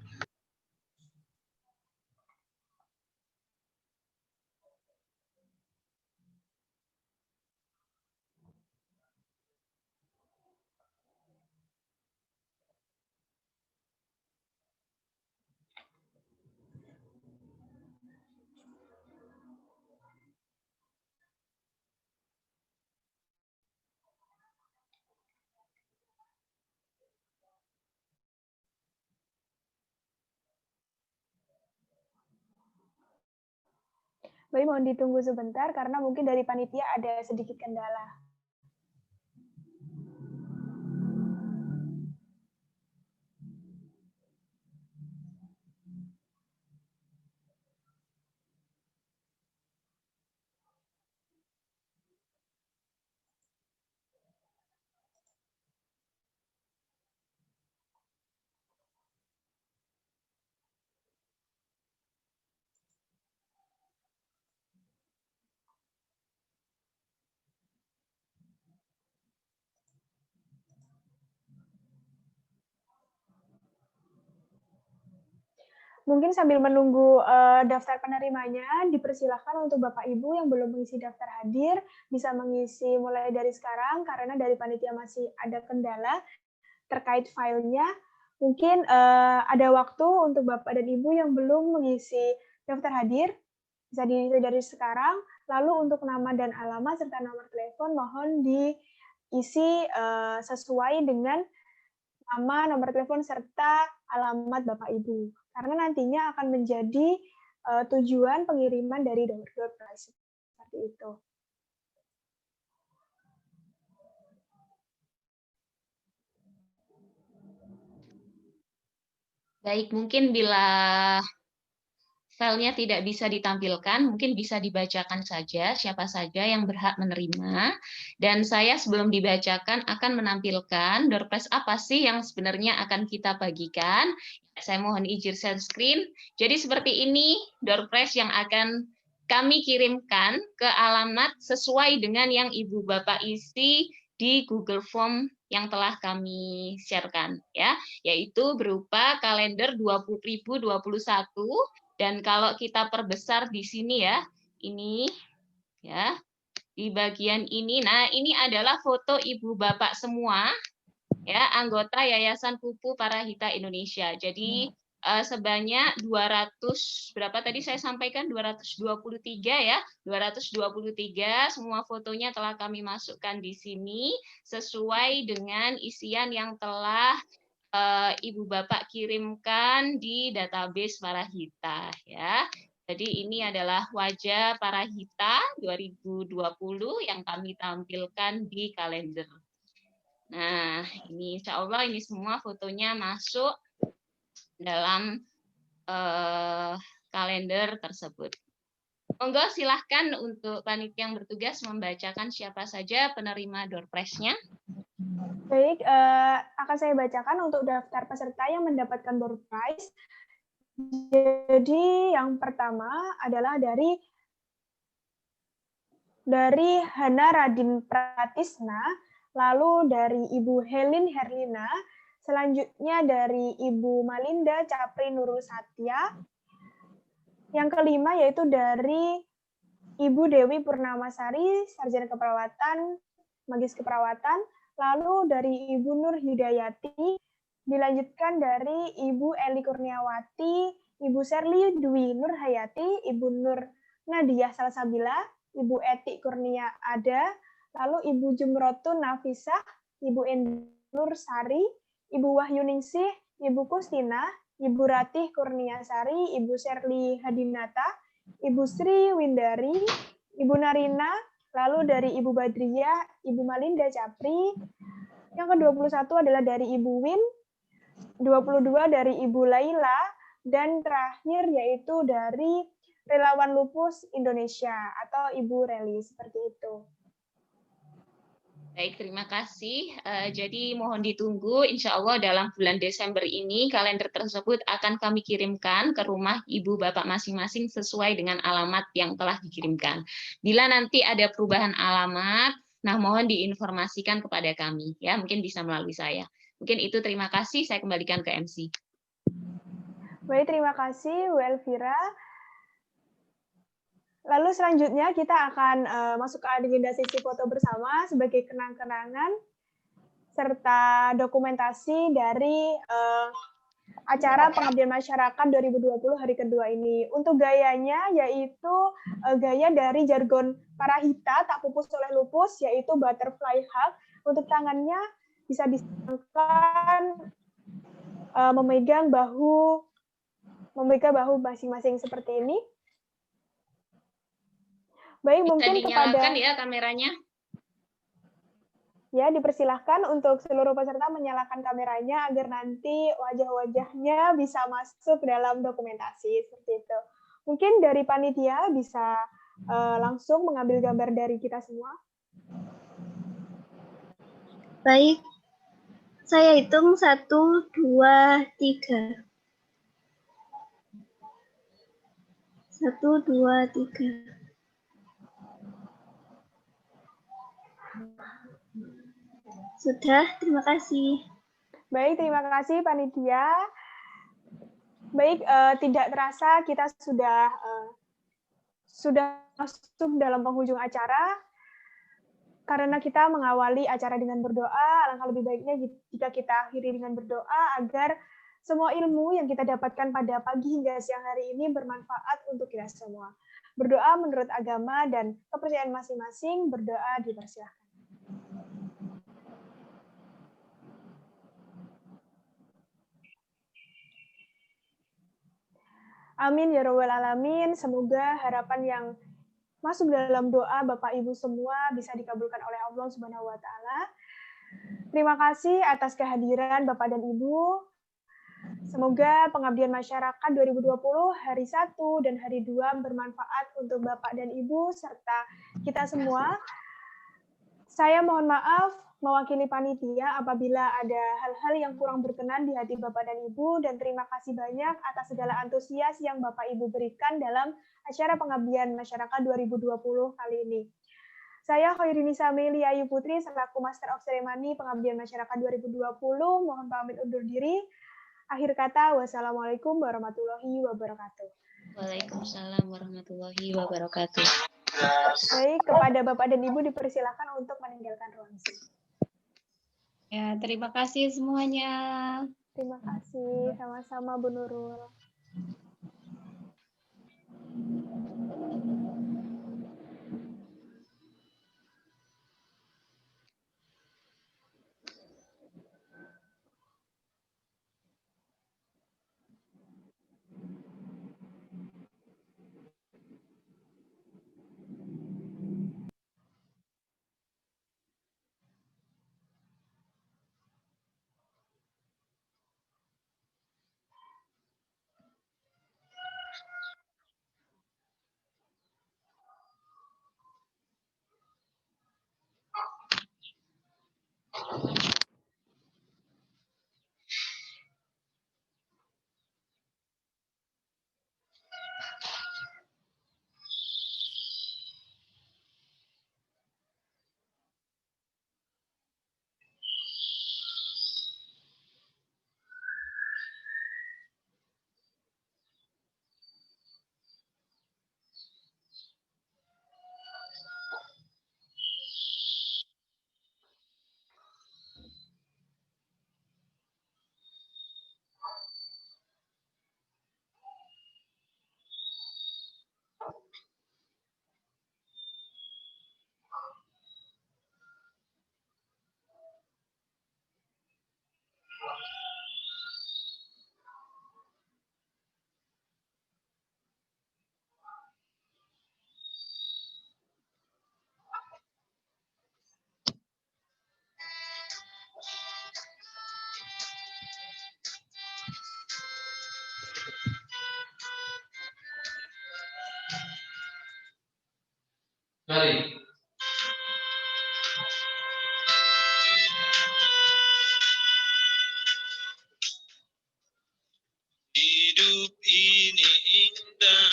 Baik, mohon ditunggu sebentar karena mungkin dari panitia ada sedikit kendala. Mungkin sambil menunggu daftar penerimanya, dipersilahkan untuk Bapak Ibu yang belum mengisi daftar hadir, bisa mengisi mulai dari sekarang, karena dari panitia masih ada kendala terkait filenya. Mungkin ada waktu untuk Bapak dan Ibu yang belum mengisi daftar hadir, bisa diisi dari sekarang. Lalu untuk nama dan alamat serta nomor telepon mohon diisi sesuai dengan nama, nomor telepon, serta alamat Bapak Ibu. Karena nantinya akan menjadi tujuan pengiriman dari door prize. Seperti itu. Baik, mungkin bila filenya tidak bisa ditampilkan, mungkin bisa dibacakan saja siapa saja yang berhak menerima. Dan saya sebelum dibacakan akan menampilkan door prize apa sih yang sebenarnya akan kita bagikan. Saya mohon izin share screen. Jadi seperti ini door prize yang akan kami kirimkan ke alamat sesuai dengan yang Ibu Bapak isi di Google Form yang telah kami sharekan, ya, yaitu berupa kalender 20.021. Dan kalau kita perbesar di sini ya, ini ya, di bagian ini, nah ini adalah foto Ibu Bapak semua, ya, anggota Yayasan Pupu Parahita Indonesia. Jadi sebanyak 200, berapa tadi saya sampaikan, 223 ya, 223, semua fotonya telah kami masukkan di sini, sesuai dengan isian yang telah Ibu Bapak kirimkan di database Parahita ya. Jadi ini adalah wajah Parahita 2020 yang kami tampilkan di kalender. Nah, ini insya Allah ini semua fotonya masuk dalam kalender tersebut. Monggo silahkan untuk panitia yang bertugas membacakan siapa saja penerima door prize-nya. Baik, akan saya bacakan untuk daftar peserta yang mendapatkan door prize. Jadi yang pertama adalah dari Hana Radin Pratisna, lalu dari Ibu Helin Herlina, selanjutnya dari Ibu Malinda Capri Nurul Satya, yang kelima yaitu dari Ibu Dewi Purnamasari, Sarjana Keperawatan, Magis Keperawatan, lalu dari Ibu Nur Hidayati, dilanjutkan dari Ibu Eli Kurniawati, Ibu Serli Dwi Nur Hayati, Ibu Nur Nadia Salsabila, Ibu Eti Kurnia Ada, lalu Ibu Jumrotun Nafisah, Ibu Nur Sari, Ibu Wahyuningsih, Ibu Kustina, Ibu Ratih Kurniasari, Ibu Serli Hadinata, Ibu Sri Windari, Ibu Narina, lalu dari Ibu Badriah, Ibu Malinda Capri, yang ke-21 adalah dari Ibu Win, 22 dari Ibu Laila, dan terakhir yaitu dari Relawan Lupus Indonesia atau Ibu Reli, seperti itu. Baik, terima kasih. Jadi mohon ditunggu, insya Allah dalam bulan Desember ini kalender tersebut akan kami kirimkan ke rumah Ibu Bapak masing-masing sesuai dengan alamat yang telah dikirimkan. Bila nanti ada perubahan alamat, nah mohon diinformasikan kepada kami, ya mungkin bisa melalui saya. Mungkin itu, terima kasih. Saya kembalikan ke MC. Baik, terima kasih Bu Elvira. Lalu selanjutnya kita akan masuk ke agenda sesi foto bersama sebagai kenang-kenangan serta dokumentasi dari acara pengabdian masyarakat 2020 hari kedua ini. Untuk gayanya yaitu gaya dari jargon Parahita, tak pupus oleh lupus, yaitu butterfly hug. Untuk tangannya bisa disangkan memegang bahu masing-masing seperti ini. Baik, Bisa mungkin dinyalakan kepada ya kameranya. Ya, dipersilahkan untuk seluruh peserta menyalakan kameranya agar nanti wajah-wajahnya bisa masuk dalam dokumentasi seperti itu. Mungkin dari panitia bisa langsung mengambil gambar dari kita semua. Baik, saya hitung 1, 2, 3. 1, 2, 3. Sudah, terima kasih. Baik, terima kasih panitia. Baik, tidak terasa kita sudah masuk dalam penghujung acara. Karena kita mengawali acara dengan berdoa, alangkah lebih baiknya jika kita akhiri dengan berdoa agar semua ilmu yang kita dapatkan pada pagi hingga siang hari ini bermanfaat untuk kita semua. Berdoa menurut agama dan kepercayaan masing-masing, berdoa dipersilahkan. Amin ya rabbal alamin. Semoga harapan yang masuk dalam doa Bapak Ibu semua bisa dikabulkan oleh Allah Subhanahu wa taala. Terima kasih atas kehadiran Bapak dan Ibu. Semoga pengabdian masyarakat 2020 hari 1 dan hari 2 bermanfaat untuk Bapak dan Ibu serta kita semua. Saya mohon maaf mewakili panitia apabila ada hal-hal yang kurang berkenan di hati Bapak dan Ibu, dan terima kasih banyak atas segala antusias yang Bapak Ibu berikan dalam acara pengabdian masyarakat 2020 kali ini. Saya Khairinisa Meli Ayu Putri selaku Master of Ceremony pengabdian masyarakat 2020 mohon pamit undur diri. Akhir kata, wassalamualaikum warahmatullahi wabarakatuh. Waalaikumsalam warahmatullahi wabarakatuh. Baik, kepada Bapak dan Ibu dipersilakan untuk meninggalkan ruang Zoom. Ya, terima kasih semuanya. Terima kasih, sama-sama Bu Nurul. Mari. Hidup ini indah,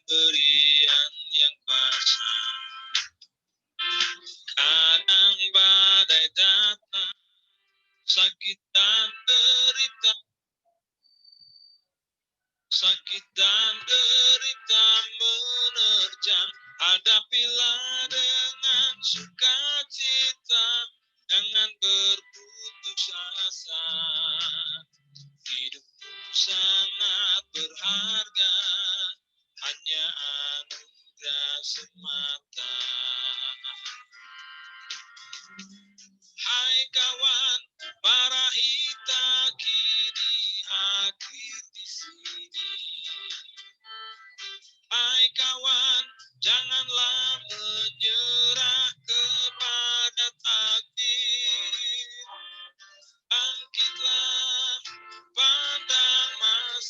pemberian yang pasrah. Kadang badai datang, sakit dan derita. Sakit dan derita menerjang, hadapilah dengan sukacita, jangan berputus asa. Hidupmu sangat berharga, hanya anugerah semata. Hai kawan, para hita kini hadir di sini. Hai kawan, janganlah menyerah kepada takdir. Bangkitlah, pandang masa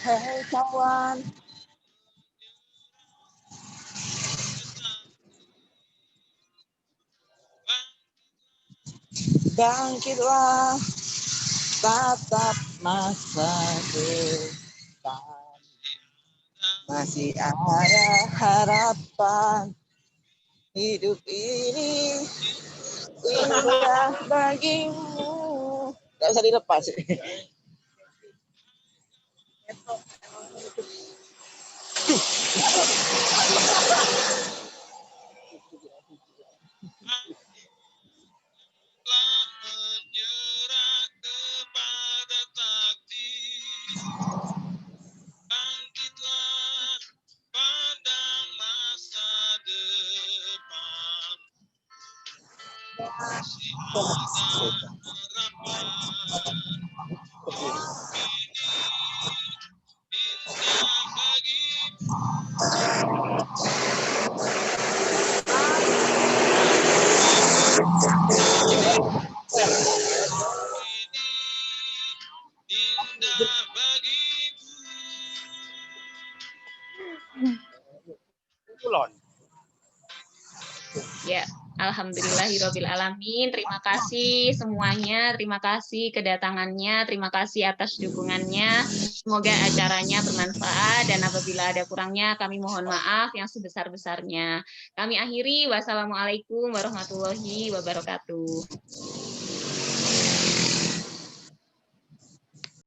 Hai kawan, bangkitlah, tatap masa depan. Masih ada harapan, hidup ini indah bagimu. Gak usah dilepas. Telah menyerah kepada takdir. Bangkitlah, pandang masa depan. Masih ada harapan. Hidup ini indah bagimu. Indah bagimu. Kulon. Ya, alhamdulillahirabbil alamin. Terima kasih semuanya, terima kasih kedatangannya, terima kasih atas dukungannya. Semoga acaranya bermanfaat dan apabila ada kurangnya kami mohon maaf yang sebesar-besarnya. Kami akhiri, wassalamualaikum warahmatullahi wabarakatuh.